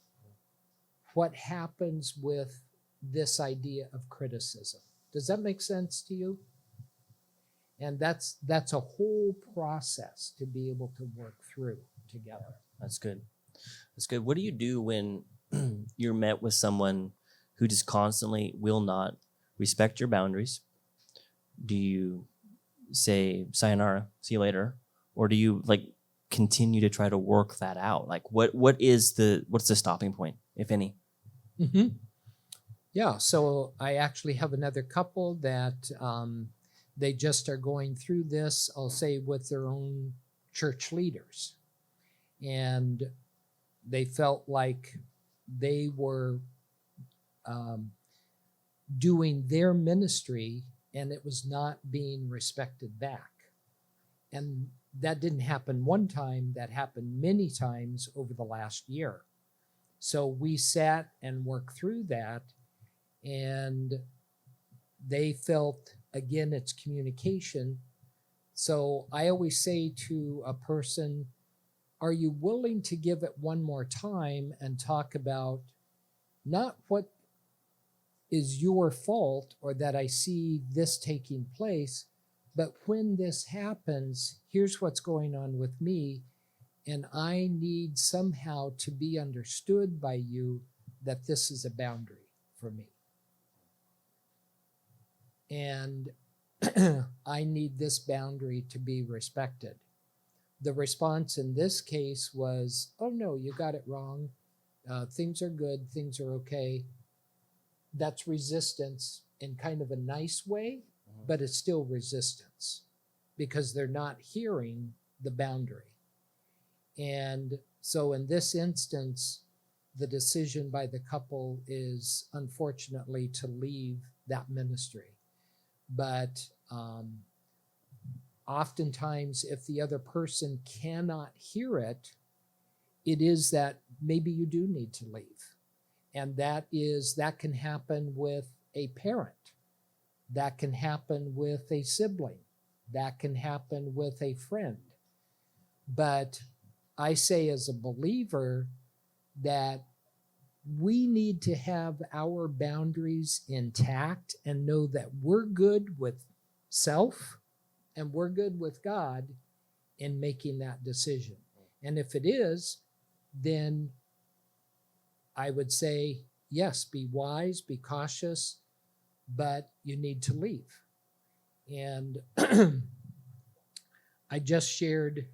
what happens with this idea of criticism. Does that make sense to you? And that's a whole process to be able to work through together. That's good. That's good. What do you do when you're met with someone who just constantly will not respect your boundaries? Do you say sayonara, see you later, or do you like continue to try to work that out? Like what's the stopping point, if any? Mm-hmm. Yeah, so I actually have another couple that they just are going through this, I'll say, with their own church leaders. And they felt like they were doing their ministry and it was not being respected back. And that didn't happen one time, that happened many times over the last year. So we sat and worked through that, and they felt, again, it's communication. So I always say to a person, are you willing to give it one more time and talk about not what is your fault or that I see this taking place, but when this happens, here's what's going on with me, and I need somehow to be understood by you that this is a boundary for me. And I need this boundary to be respected. The response in this case was, oh no, you got it wrong. Things are good, things are okay. That's resistance in kind of a nice way, but it's still resistance because they're not hearing the boundary. And so in this instance, the decision by the couple is unfortunately to leave that ministry. But oftentimes, if the other person cannot hear it, it is that maybe you do need to leave. And that can happen with a parent. That can happen with a sibling. That can happen with a friend. But I say as a believer that we need to have our boundaries intact and know that we're good with self and we're good with God in making that decision. And if it is, then I would say, yes, be wise, be cautious, but you need to leave. And I just shared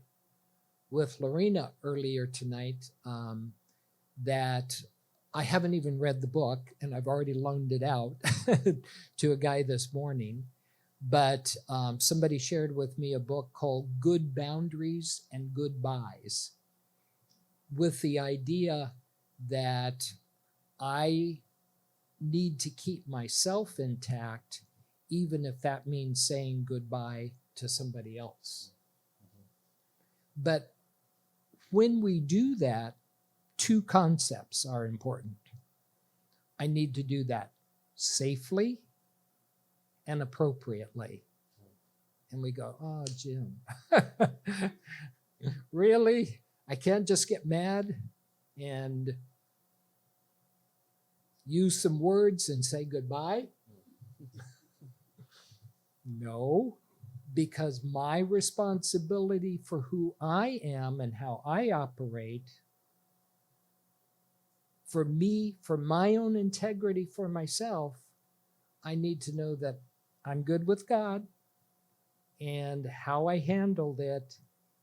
with Lorena earlier tonight that I haven't even read the book, and I've already loaned it out to a guy this morning. But somebody shared with me a book called Good Boundaries and Goodbyes, with the idea that I need to keep myself intact, even if that means saying goodbye to somebody else. But when we do that, two concepts are important. I need to do that safely and appropriately. And we go, oh, Jim, really? I can't just get mad and use some words and say goodbye? No, because my responsibility for who I am and how I operate, for me, for my own integrity for myself, I need to know that I'm good with God, and how I handled it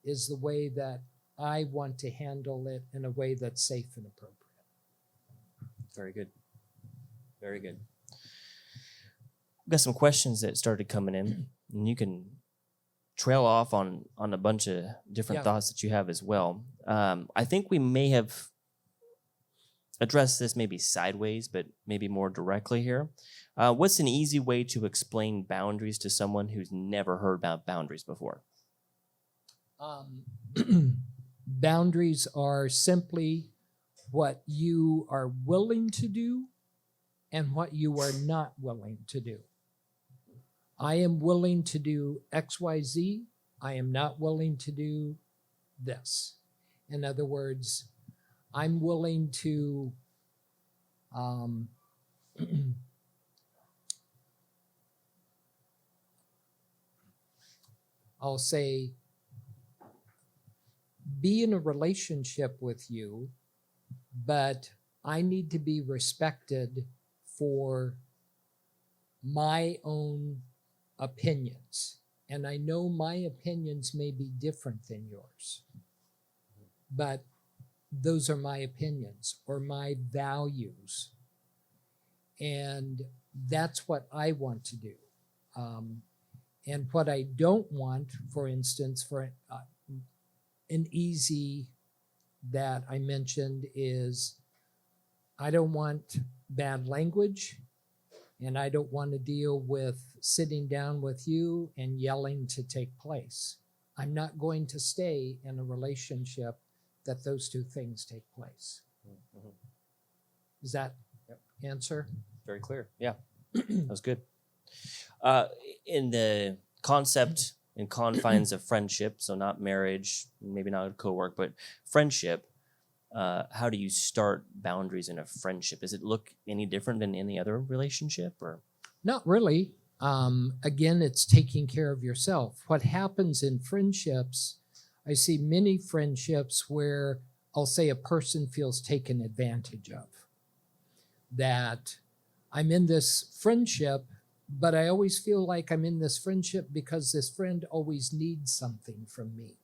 is the way that I want to handle it in a way that's safe and appropriate. Very good. Very good. We've got some questions that started coming in, and you can trail off on a bunch of different thoughts that you have as well. I think we may have addressed this maybe sideways, but maybe more directly here. What's an easy way to explain boundaries to someone who's never heard about boundaries before? Boundaries are simply what you are willing to do and what you are not willing to do. I am willing to do XYZ. I am not willing to do this. In other words, I'm willing to I'll say, be in a relationship with you, but I need to be respected for my own opinions. And I know my opinions may be different than yours, but those are my opinions or my values. And that's what I want to do. And what I don't want, for instance, for an easy that I mentioned is I don't want bad language, and I don't want to deal with sitting down with you and yelling to take place. I'm not going to stay in a relationship that those two things take place. Mhm. Does that Yep. answer? Very clear. Yeah, that was good. In the concept and confines of friendship, so not marriage, maybe not co-work, but friendship, how do you start boundaries in a friendship? Does it look any different than any other relationship, or? Not really. Again, it's taking care of yourself. What happens in friendships, I see many friendships where I'll say a person feels taken advantage of. That I'm in this friendship, but I always feel like I'm in this friendship because this friend always needs something from me.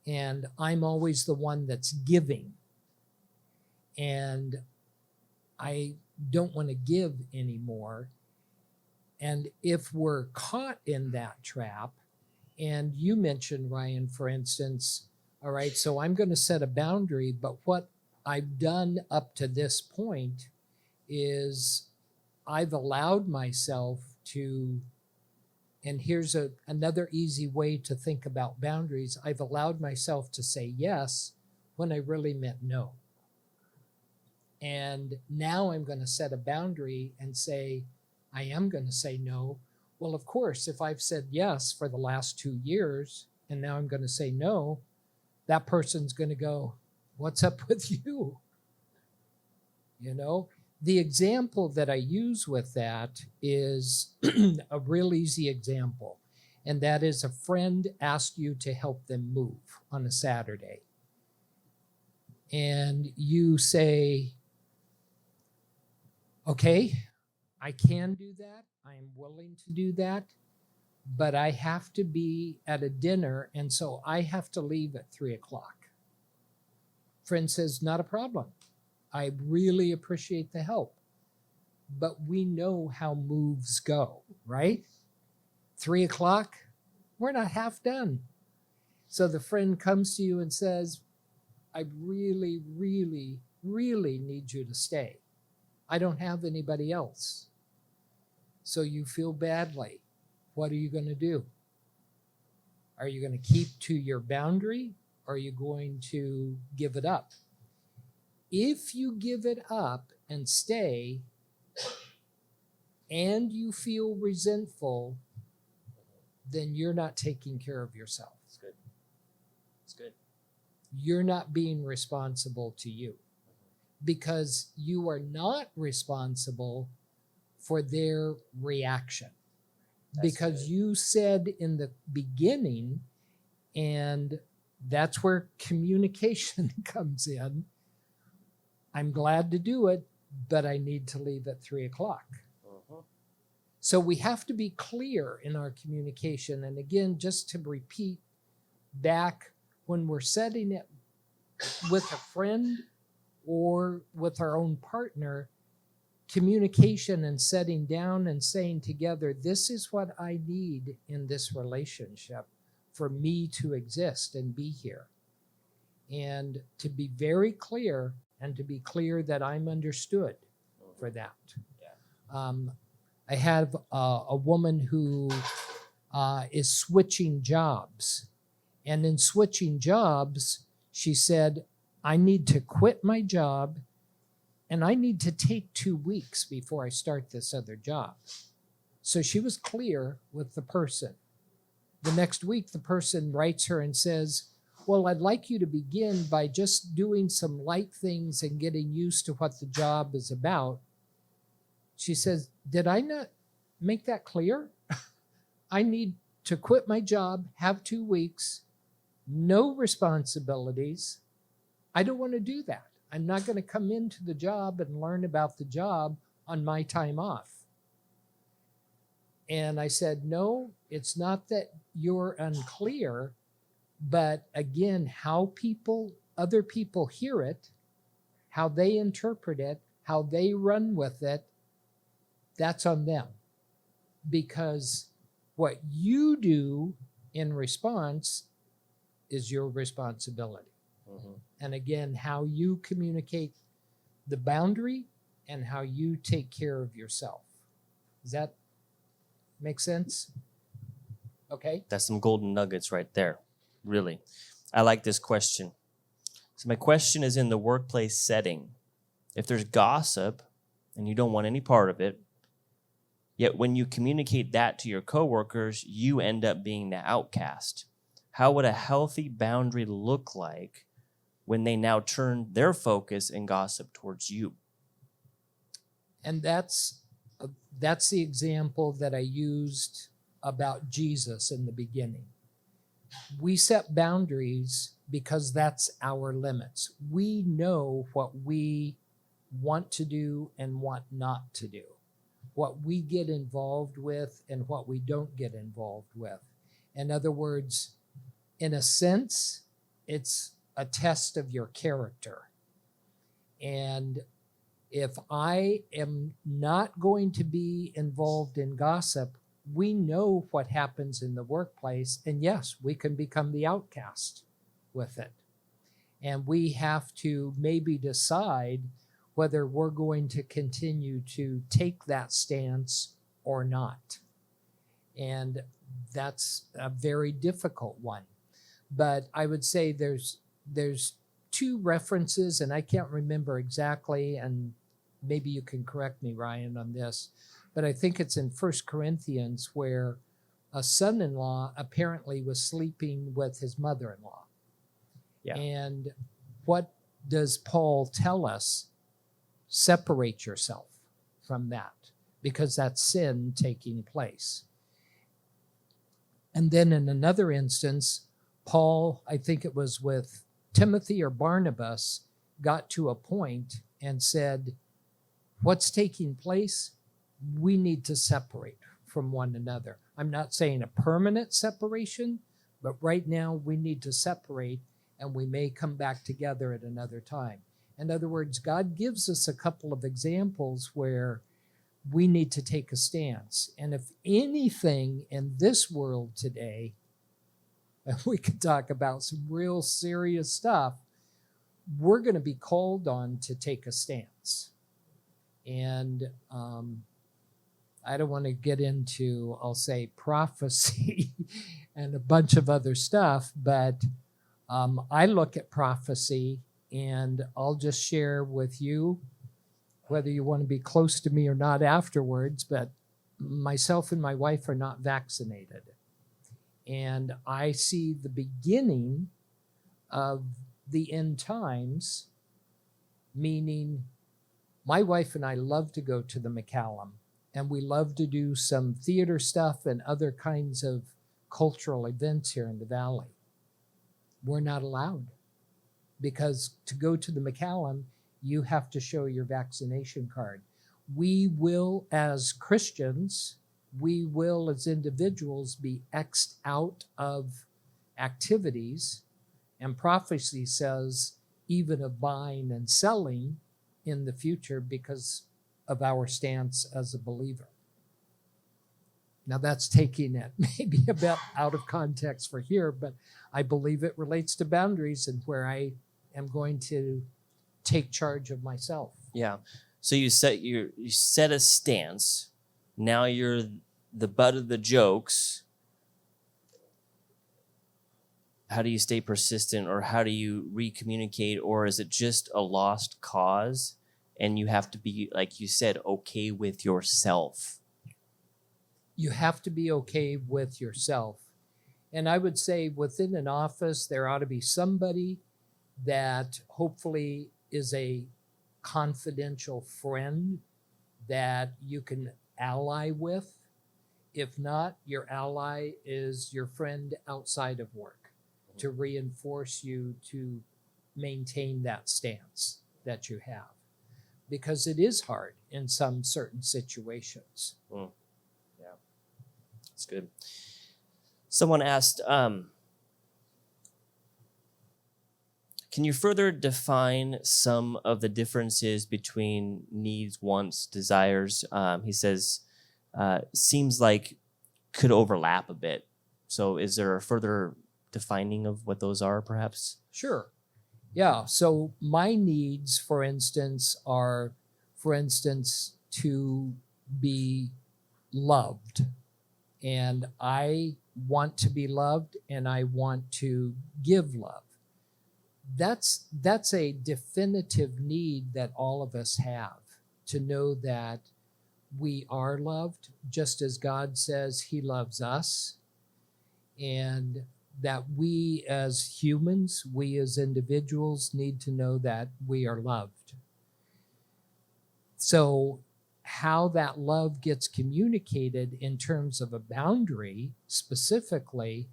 And I'm always the one that's giving. And I don't want to give anymore. And if we're caught in that trap, and you mentioned, Ryan, for instance, all right, so I'm going to set a boundary, but what I've done up to this point is I've allowed myself to, and here's another easy way to think about boundaries. I've allowed myself to say yes when I really meant no. And now I'm going to set a boundary and say, I am going to say no. Well, of course, if I've said yes for the last 2 years and now I'm going to say no, that person's going to go, what's up with you? You know, the example that I use with that is a real easy example. And that is a friend asked you to help them move on a Saturday. And you say, okay, I can do that. I am willing to do that, but I have to be at a dinner, and so I have to leave at 3:00. Friend says, not a problem. I really appreciate the help, but we know how moves go, right? 3:00, we're not half done. So the friend comes to you and says, I really, really, really need you to stay. I don't have anybody else. So you feel badly. What are you going to do? Are you going to keep to your boundary, or are you going to give it up? If you give it up and stay, and you feel resentful, then you're not taking care of yourself. It's good. It's good. You're not being responsible to you, because you are not responsible for their reaction. That's Because good. you said in the beginning, and that's where communication comes in, I'm glad to do it, but I need to leave at 3:00. Mhm. So we have to be clear in our communication. And again, just to repeat back, when we're setting it with a friend or with our own partner, communication and setting down and saying together, this is what I need in this relationship for me to exist and be here. And to be very clear, and to be clear that I'm understood for that. Yeah. I have a woman who is switching jobs. And in switching jobs, she said, I need to quit my job, and I need to take 2 weeks before I start this other job. So she was clear with the person. The next week, the person writes her and says, well, I'd like you to begin by just doing some light things and getting used to what the job is about. She says, did I not make that clear? I need to quit my job, have 2 weeks, no responsibilities. I don't want to do that. I'm not going to come into the job and learn about the job on my time off. And I said, no, it's not that you're unclear, but again, how other people hear it, how they interpret it, how they run with it, that's on them. Because what you do in response is your responsibility. Mm-hmm. And again, how you communicate the boundary and how you take care of yourself. Does that make sense? Okay. That's some golden nuggets right there. Really. I like this question. So my question is, in the workplace setting, if there's gossip and you don't want any part of it, yet when you communicate that to your coworkers, you end up being the outcast. How would a healthy boundary look like when they now turn their focus and gossip towards you? And that's the example that I used about Jesus in the beginning. We set boundaries because that's our limits. We know what we want to do and want not to do, what we get involved with and what we don't get involved with. In other words, in a sense, it's a test of your character. And if I am not going to be involved in gossip, we know what happens in the workplace. And yes, we can become the outcast with it. And we have to maybe decide whether we're going to continue to take that stance or not. And that's a very difficult one. But I would say there's 2 references, and I can't remember exactly, and maybe you can correct me, Ryan, on this, but I think it's in 1 Corinthians where a son-in-law apparently was sleeping with his mother-in-law. Yeah. And what does Paul tell us? Separate yourself from that, because that's sin taking place. And then in another instance, Paul, I think it was with Timothy or Barnabas, got to a point and said, what's taking place? We need to separate from one another. I'm not saying a permanent separation, but right now we need to separate, and we may come back together at another time. In other words, God gives us a couple of examples where we need to take a stance. And if anything in this world today, and we could talk about some real serious stuff, we're going to be called on to take a stance. And I don't want to get into, I'll say, prophecy and a bunch of other stuff, but I look at prophecy, and I'll just share with you, whether you want to be close to me or not afterwards, but myself and my wife are not vaccinated. And I see the beginning of the end times, meaning my wife and I love to go to the McCallum, and we love to do some theater stuff and other kinds of cultural events here in the Valley. We're not allowed, because to go to the McCallum, you have to show your vaccination card. We will, as Christians, we will, as individuals, be X'd out of activities, and prophecy says even of buying and selling in the future because of our stance as a believer. Now that's taking it maybe a bit out of context for here, but I believe it relates to boundaries and where I am going to take charge of myself. Yeah. So you set a stance. Now you're the butt of the jokes. How do you stay persistent, or how do you recommunicate, or is it just a lost cause and you have to be, like you said, okay with yourself? you have to be okay with yourself. And I would say within an office, there ought to be somebody that hopefully is a confidential friend that you can ally with. If not, your ally is your friend outside of work to reinforce you to maintain that stance that you have. Because it is hard in some certain situations. Yeah, that's good. Someone asked, can you further define some of the differences between needs, wants, desires? He says, seems like could overlap a bit. So is there a further defining of what those are, perhaps? Sure. Yeah. So my needs, for instance, are, to be loved. And I want to be loved and I want to give love. That's a definitive need that all of us have, to know that we are loved just as God says he loves us, and that we as humans, we as individuals need to know that we are loved. So how that love gets communicated in terms of a boundary specifically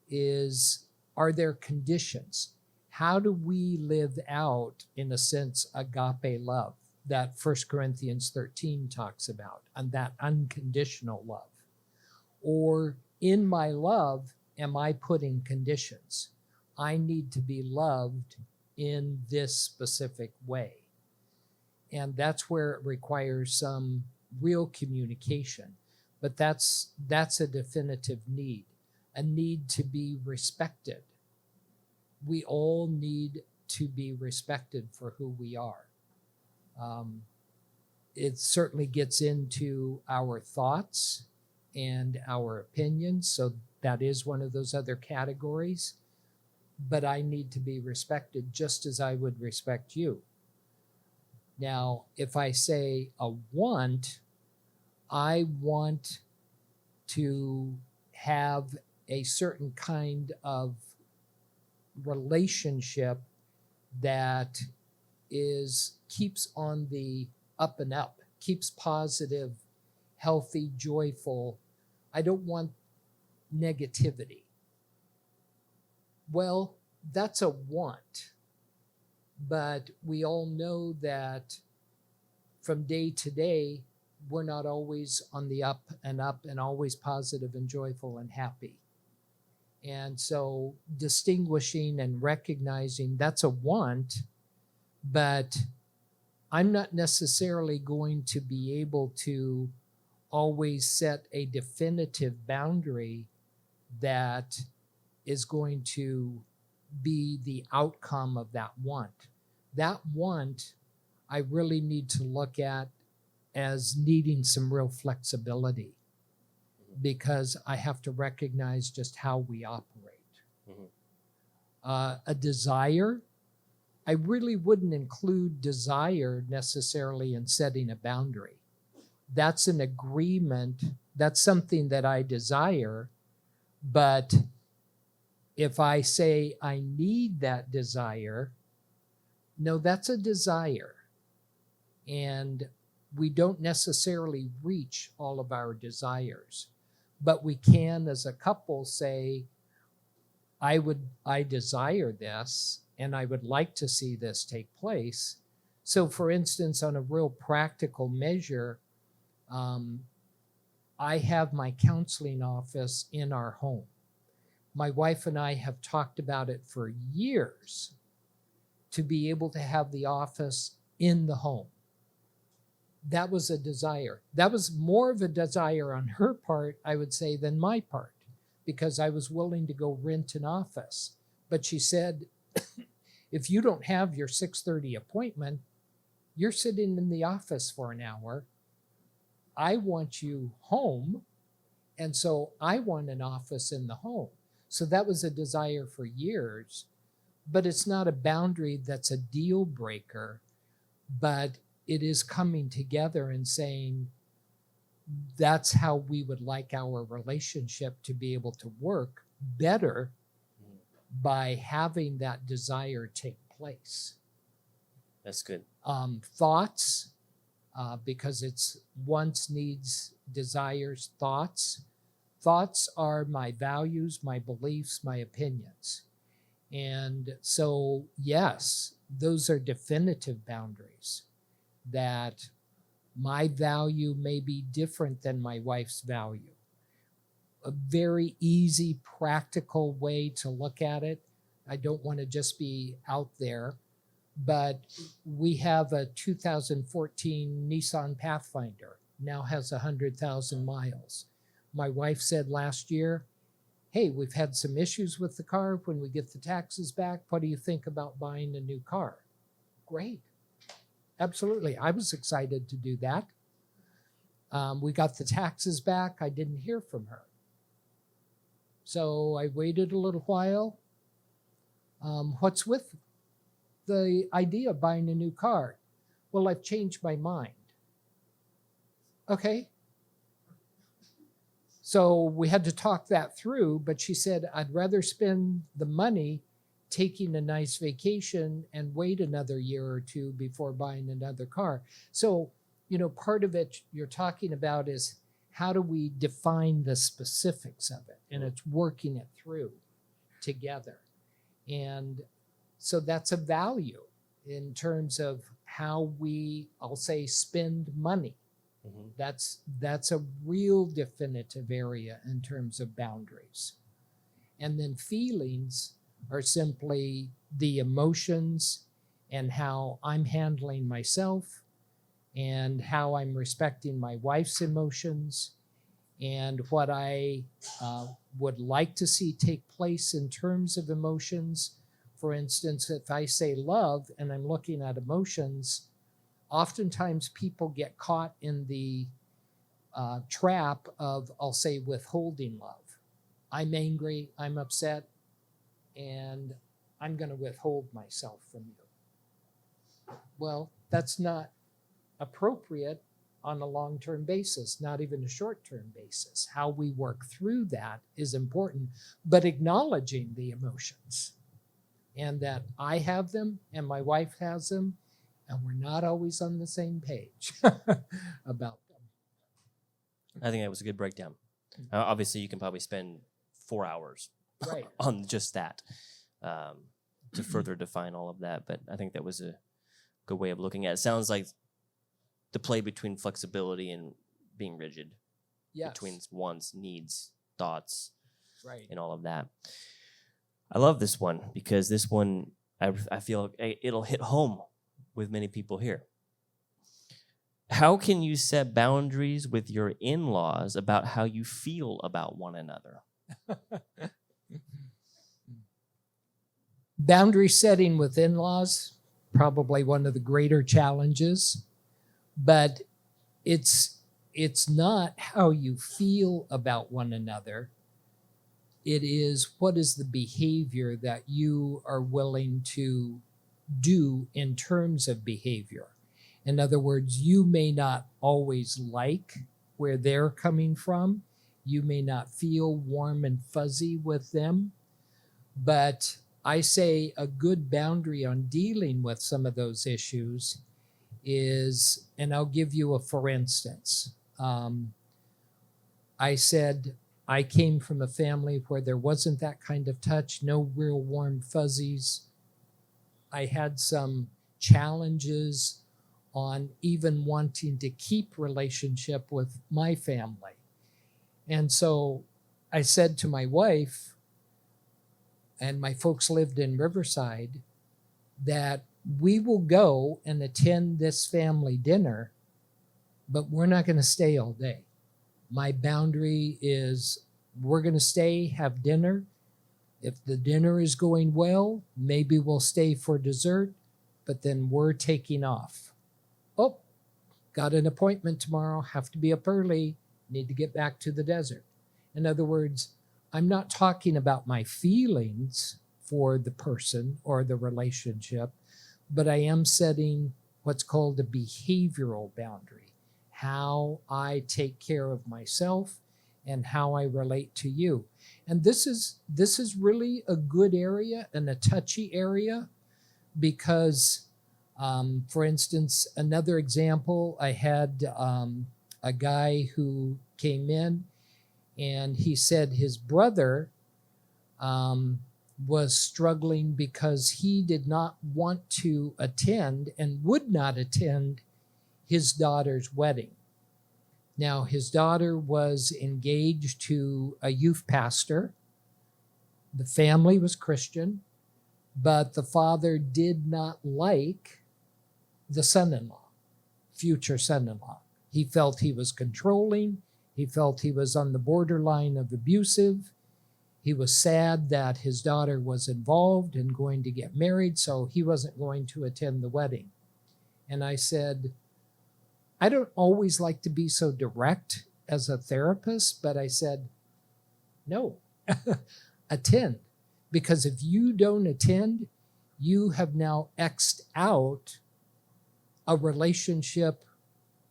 is, are there conditions? How do we live out, in a sense, agape love that 1 Corinthians 13 talks about, and that unconditional love? Or in my love, am I putting conditions? I need to be loved in this specific way. And that's where it requires some real communication. But that's a definitive need, a need to be respected. We all need to be respected for who we are. It certainly gets into our thoughts and our opinions, so that is one of those other categories. But I need to be respected just as I would respect you. Now, if I say a want, I want to have a certain kind of relationship that keeps on the up and up, keeps positive, healthy, joyful. I don't want negativity. Well, that's a want. But we all know that from day to day, we're not always on the up and always positive and joyful and happy. And so distinguishing and recognizing that's a want, but I'm not necessarily going to be able to always set a definitive boundary that is going to be the outcome of that want. That want, I really need to look at as needing some real flexibility, because I have to recognize just how we operate. A desire, I really wouldn't include desire necessarily in setting a boundary. That's an agreement. That's something that I desire. But if I say I need that desire, no, that's a desire. And we don't necessarily reach all of our desires. But we can, as a couple, say, I desire this, and I would like to see this take place. So, for instance, on a real practical measure, I have my counseling office in our home. My wife and I have talked about it for years, to be able to have the office in the home. That was a desire. That was more of a desire on her part, I would say, than my part, because I was willing to go rent an office. But she said, if you don't have your 6:30 appointment, you're sitting in the office for an hour. I want you home, and so I want an office in the home. So that was a desire for years, but it's not a boundary that's a deal breaker, but it is coming together and saying, that's how we would like our relationship to be able to work better by having that desire take place. That's good. Thoughts, because it's wants, needs, desires, thoughts. Thoughts are my values, my beliefs, my opinions. And so, yes, those are definitive boundaries that my value may be different than my wife's value. A very easy, practical way to look at it. I don't want to just be out there, but we have a 2014 Nissan Pathfinder, now has 100,000 miles. My wife said last year, hey, we've had some issues with the car. When we get the taxes back, what do you think about buying a new car? Great. Absolutely. I was excited to do that. We got the taxes back. I didn't hear from her. So I waited a little while. What's with the idea of buying a new car? Well, I've changed my mind. Okay. So we had to talk that through, but she said, I'd rather spend the money taking a nice vacation and wait another year or two before buying another car. So, part of it you're talking about is how do we define the specifics of it? And it's working it through together. And so that's a value in terms of how we, I'll say, spend money. Mm-hmm. That's a real definitive area in terms of boundaries. And then feelings are simply the emotions and how I'm handling myself and how I'm respecting my wife's emotions and what I would like to see take place in terms of emotions. For instance, if I say love and I'm looking at emotions, oftentimes people get caught in the trap of, I'll say, withholding love. I'm angry, I'm upset, and I'm going to withhold myself from you. Well, that's not appropriate on a long-term basis, not even a short-term basis. How we work through that is important, but acknowledging the emotions and that I have them and my wife has them, and we're not always on the same page about them. I think that was a good breakdown. Obviously, you can probably spend 4 hours Right. on just that to further define all of that. But I think that was a good way of looking at it. It sounds like the play between flexibility and being rigid, Yes. between wants, needs, thoughts, Right. and all of that. I love this one because this one, I feel it'll hit home with many people here. How can you set boundaries with your in-laws about how you feel about one another? Boundary setting with in-laws, probably one of the greater challenges, but it's not how you feel about one another. It is what is the behavior that you are willing to do in terms of behavior. In other words, you may not always like where they're coming from. You may not feel warm and fuzzy with them, but I say a good boundary on dealing with some of those issues is, and I'll give you a for instance. I said I came from a family where there wasn't that kind of touch, no real warm fuzzies. I had some challenges on even wanting to keep relationship with my family. And so I said to my wife, and my folks lived in Riverside, that we will go and attend this family dinner, but we're not going to stay all day. My boundary is we're going to stay, have dinner. If the dinner is going well, maybe we'll stay for dessert, but then we're taking off. Oh, got an appointment tomorrow, have to be up early, need to get back to the desert. In other words, I'm not talking about my feelings for the person or the relationship, but I am setting what's called a behavioral boundary. how I take care of myself and how I relate to you. And this is really a good area and a touchy area because, for instance, another example, I had a guy who came in and he said his brother was struggling because he did not want to attend and would not attend his daughter's wedding. Now, his daughter was engaged to a youth pastor. The family was Christian, but the father did not like the son-in-law, future son-in-law. He felt he was controlling. He felt he was on the borderline of abusive. He was sad that his daughter was involved and going to get married, so he wasn't going to attend the wedding. And I said, I don't always like to be so direct as a therapist, but I said, no, attend. Because if you don't attend, you have now X'd out a relationship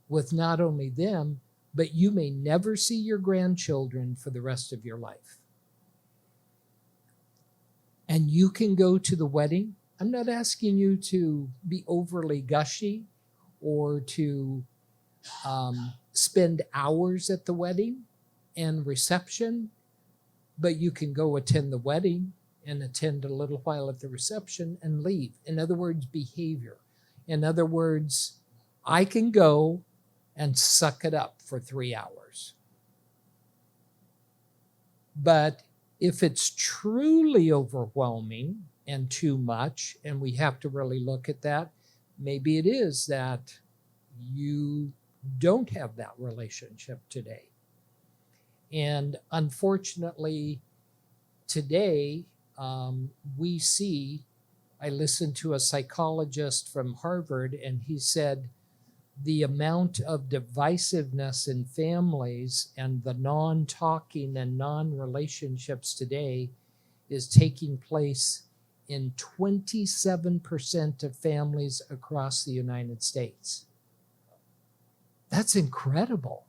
with not only them, but you may never see your grandchildren for the rest of your life. And you can go to the wedding. I'm not asking you to be overly gushy or to spend hours at the wedding and reception, but you can go attend the wedding and attend a little while at the reception and leave. In other words, behavior. In other words, I can go and suck it up for 3 hours. But if it's truly overwhelming and too much, and we have to really look at that, maybe it is that you don't have that relationship today. And unfortunately, today, we see, I listened to a psychologist from Harvard, and he said the amount of divisiveness in families and the non-talking and non-relationships today is taking place in 27% of families across the United States. That's incredible.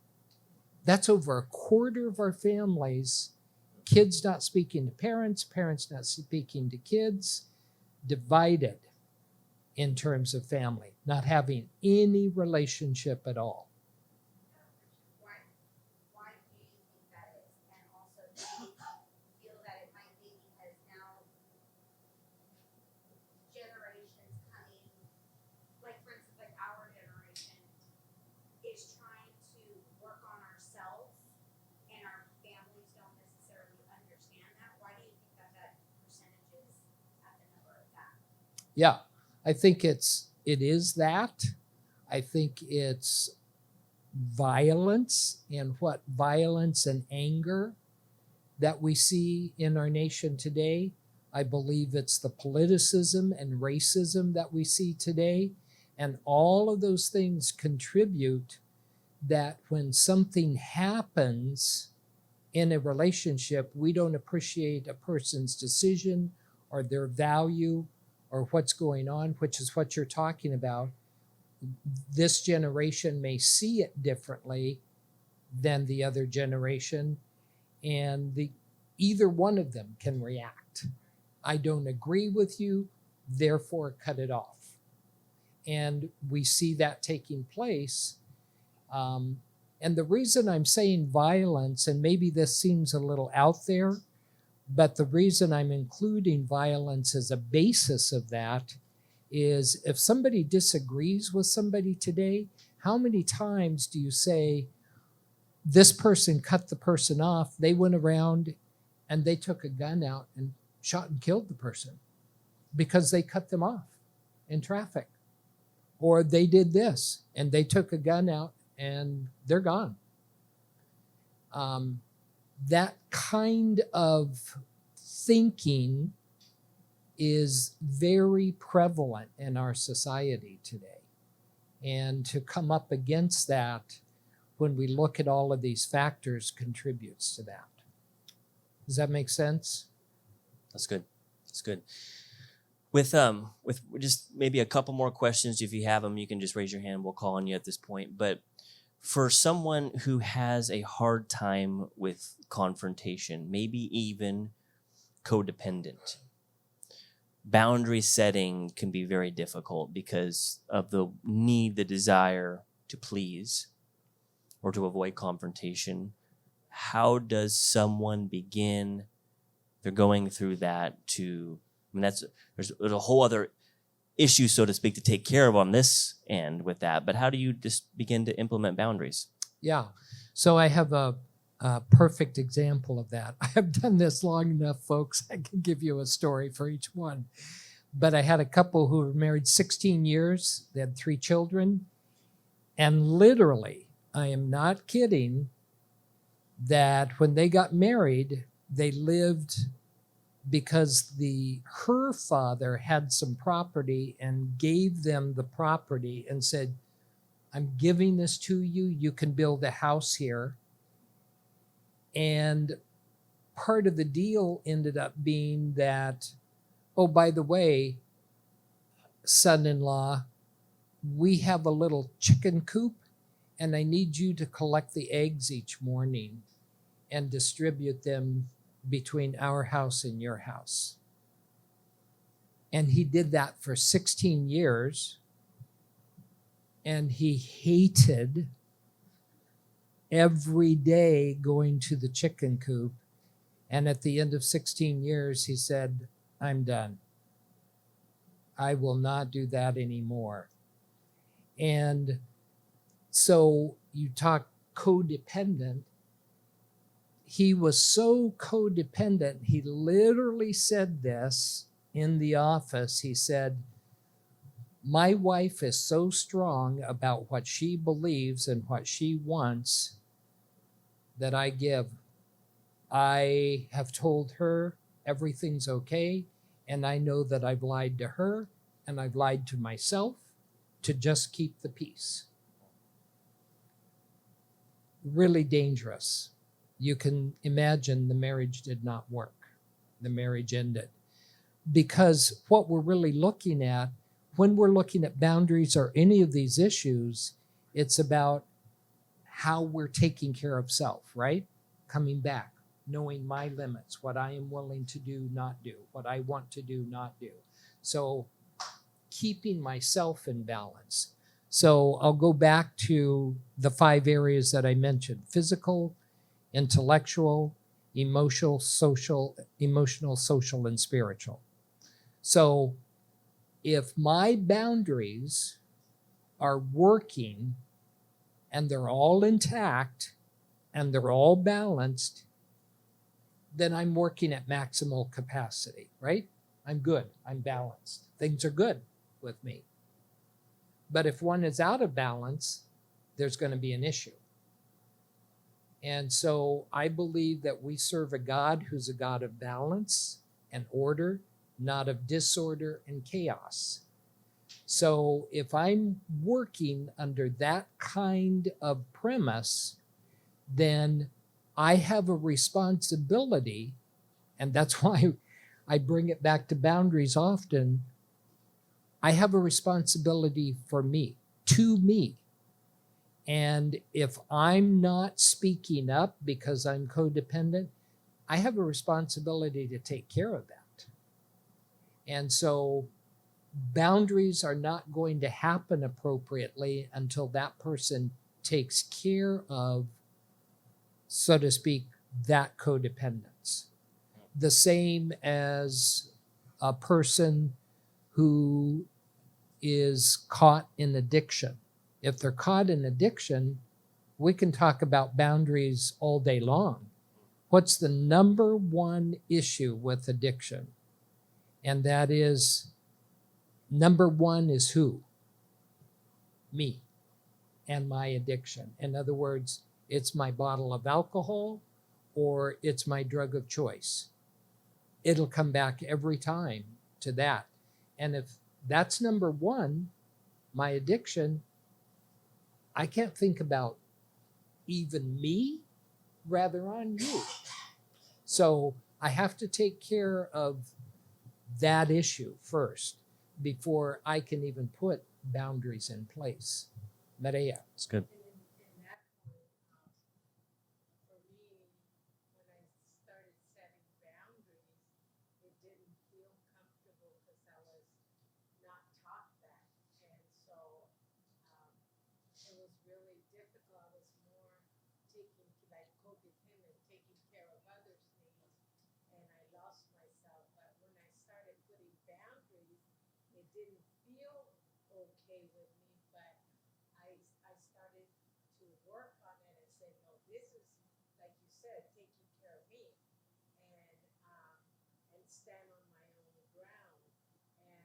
That's over a quarter of our families, kids not speaking to parents, parents not speaking to kids, divided in terms of family, not having any relationship at all. Why do you think that is? And also, do you feel that it might be because now generations coming, like for instance, like our generation, is trying to work on ourselves and our families don't necessarily understand that? Why do you think that that percentage is at the number of that? Yeah, I think it is that. I think it's violence and what violence and anger that we see in our nation today. I believe it's the politicism and racism that we see today. And all of those things contribute that when something happens in a relationship, we don't appreciate a person's decision or their value or what's going on, which is what you're talking about. This generation may see it differently than the other generation, and either one of them can react. I don't agree with you, therefore cut it off. And we see that taking place. And the reason I'm saying violence, and maybe this seems a little out there, but the reason I'm including violence as a basis of that is if somebody disagrees with somebody today, how many times do you say, this person cut the person off, they went around and they took a gun out and shot and killed the person because they cut them off in traffic? Or they did this and they took a gun out and they're gone. That kind of thinking is very prevalent in our society today. And to come up against that when we look at all of these factors contributes to that. Does that make sense? That's good. That's good. With just maybe a couple more questions, if you have them, you can just raise your hand. We'll call on you at this point. But for someone who has a hard time with confrontation, maybe even codependent, boundary setting can be very difficult because of the need, the desire to please or to avoid confrontation. How does someone begin? They're going through that to, I mean, there's a whole other issue, so to speak, to take care of on this end with that. But how do you just begin to implement boundaries? Yeah. So I have a perfect example of that. I have done this long enough, folks. I can give you a story for each one. But I had a couple who were married 16 years. They had 3 children. And literally, I am not kidding, that when they got married, they lived because her father had some property and gave them the property and said, I'm giving this to you. You can build a house here. And part of the deal ended up being that, oh, by the way, son-in-law, we have a little chicken coop and I need you to collect the eggs each morning and distribute them between our house and your house. And he did that for 16 years. And he hated every day going to the chicken coop. And at the end of 16 years, he said, I'm done. I will not do that anymore. And so you talk codependent. He was so codependent, he literally said this in the office. He said, my wife is so strong about what she believes and what she wants that I have told her everything's okay, and I know that I've lied to her and I've lied to myself to just keep the peace. Really dangerous. You can imagine the marriage did not work. The marriage ended. Because what we're really looking at, when we're looking at boundaries or any of these issues, it's about how we're taking care of self, right? Coming back, knowing my limits, what I am willing to do, not do, what I want to do, not do. So keeping myself in balance. So I'll go back to the 5 areas that I mentioned: physical, intellectual, emotional, social, and spiritual. So if my boundaries are working and they're all intact and they're all balanced, then I'm working at maximal capacity, right? I'm good. I'm balanced. Things are good with me. But if one is out of balance, there's going to be an issue. And so I believe that we serve a God who's a God of balance and order, not of disorder and chaos. So if I'm working under that kind of premise, then I have a responsibility, and that's why I bring it back to boundaries often. I have a responsibility for me, to me. And if I'm not speaking up because I'm codependent, I have a responsibility to take care of that. And so boundaries are not going to happen appropriately until that person takes care of, so to speak, that codependence. The same as a person who is caught in addiction. If they're caught in addiction, we can talk about boundaries all day long. What's the number one issue with addiction? And that is, number one is who? Me and my addiction. In other words, it's my bottle of alcohol or it's my drug of choice. It'll come back every time to that. And if that's number one, my addiction, I can't think about even me, rather on you. So I have to take care of that issue first before I can even put boundaries in place. Maria. That's good. In that didn't feel okay with me, but I started to work on it and say, no, this is, like you said, taking care of me and stand on my own ground. And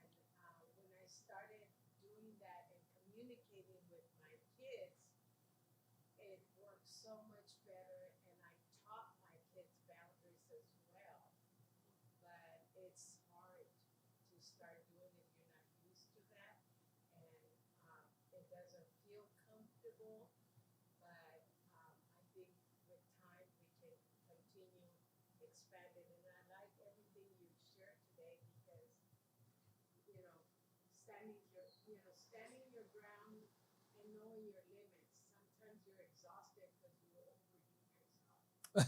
when I started doing that and communicating with my kids, it worked so much better, and I taught my kids boundaries as well. But it's hard to start doing if you're not used to that, and it doesn't feel comfortable. But I think with time we can continue expanding. And I like everything you shared today because standing your ground and knowing your limits. Sometimes you're exhausted because you overdo yourself.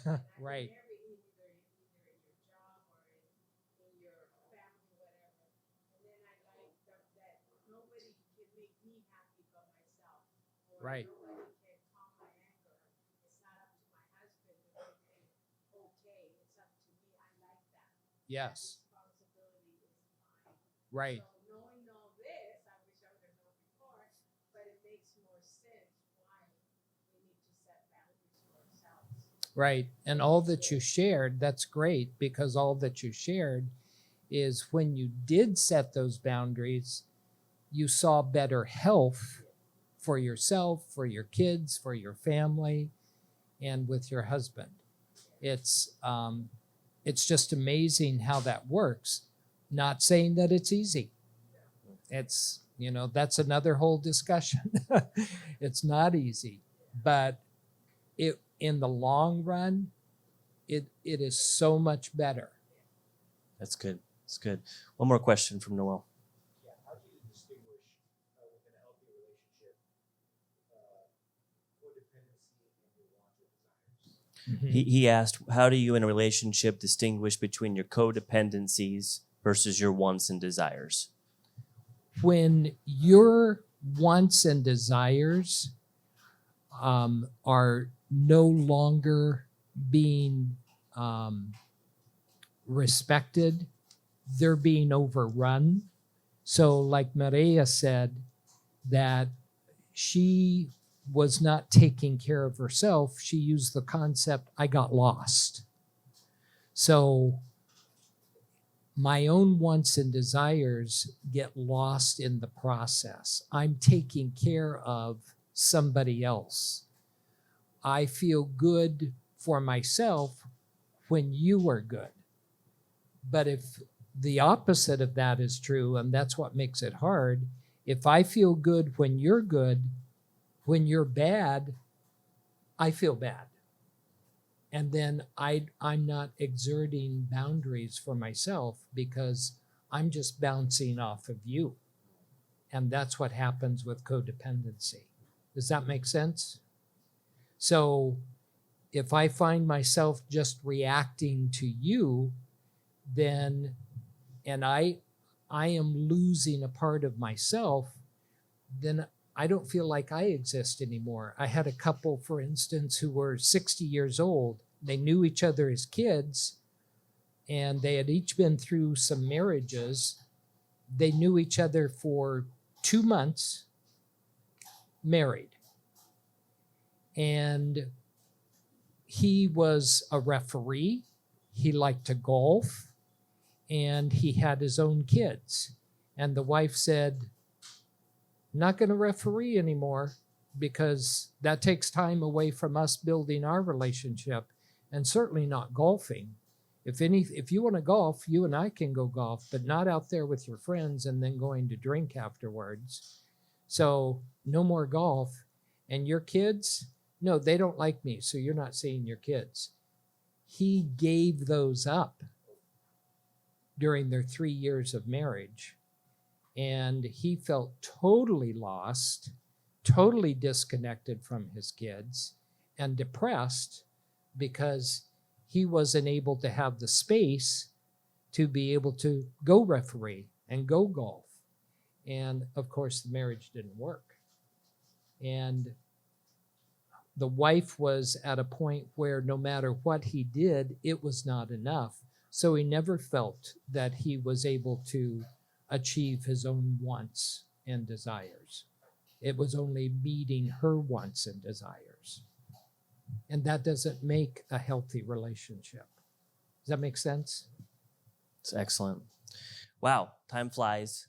And Right. I remember either in your job or in your family, whatever. And then I like that nobody can make me happy but myself. Or Right. nobody can calm my anger. It's not up to my husband to make me okay. It's up to me. I like that. Yes. That responsibility is mine. Right. So knowing all this, I wish I would have known before, but it makes more sense why we need to set boundaries for ourselves. Right. And all that you shared, that's great, because all that you shared is when you did set those boundaries, you saw better health for yourself, for your kids, for your family, and with your husband. It's just amazing how that works. Not saying that it's easy. It's, that's another whole discussion. It's not easy, but in the long run, it is so much better. That's good. That's good. One more question from Noel. Yeah, how do you distinguish within a healthy relationship codependency and your wants or desires? He asked, how do you in a relationship distinguish between your codependencies versus your wants and desires? When your wants and desires are no longer being respected, they're being overrun. So like Maria said, that she was not taking care of herself. She used the concept, I got lost. So my own wants and desires get lost in the process. I'm taking care of somebody else. I feel good for myself when you are good. But if the opposite of that is true, and that's what makes it hard, if I feel good when you're good, when you're bad, I feel bad. And then I'm not exerting boundaries for myself because I'm just bouncing off of you. And that's what happens with codependency. Does that make sense? So if I find myself just reacting to you, then, and I am losing a part of myself, then I don't feel like I exist anymore. I had a couple, for instance, who were 60 years old. They knew each other as kids, and they had each been through some marriages. They knew each other for 2 months, married. And he was a referee. He liked to golf, and he had his own kids. And the wife said, not going to referee anymore because that takes time away from us building our relationship, and certainly not golfing. If you want to golf, you and I can go golf, but not out there with your friends and then going to drink afterwards. So no more golf. And your kids, no, they don't like me, so you're not seeing your kids. He gave those up during their 3 years of marriage. And he felt totally lost, totally disconnected from his kids, and depressed because he wasn't able to have the space to be able to go referee and go golf. And of course, the marriage didn't work. And the wife was at a point where no matter what he did, it was not enough. So he never felt that he was able to achieve his own wants and desires. It was only meeting her wants and desires. And that doesn't make a healthy relationship. Does that make sense? It's excellent. Wow, time flies.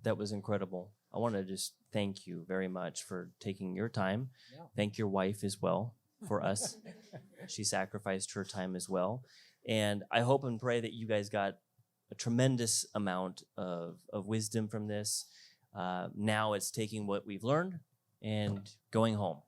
That was incredible. I want to just thank you very much for taking your time. Yeah. Thank your wife as well for us. She sacrificed her time as well. And I hope and pray that you guys got a tremendous amount of wisdom from this. Now it's taking what we've learned and going home.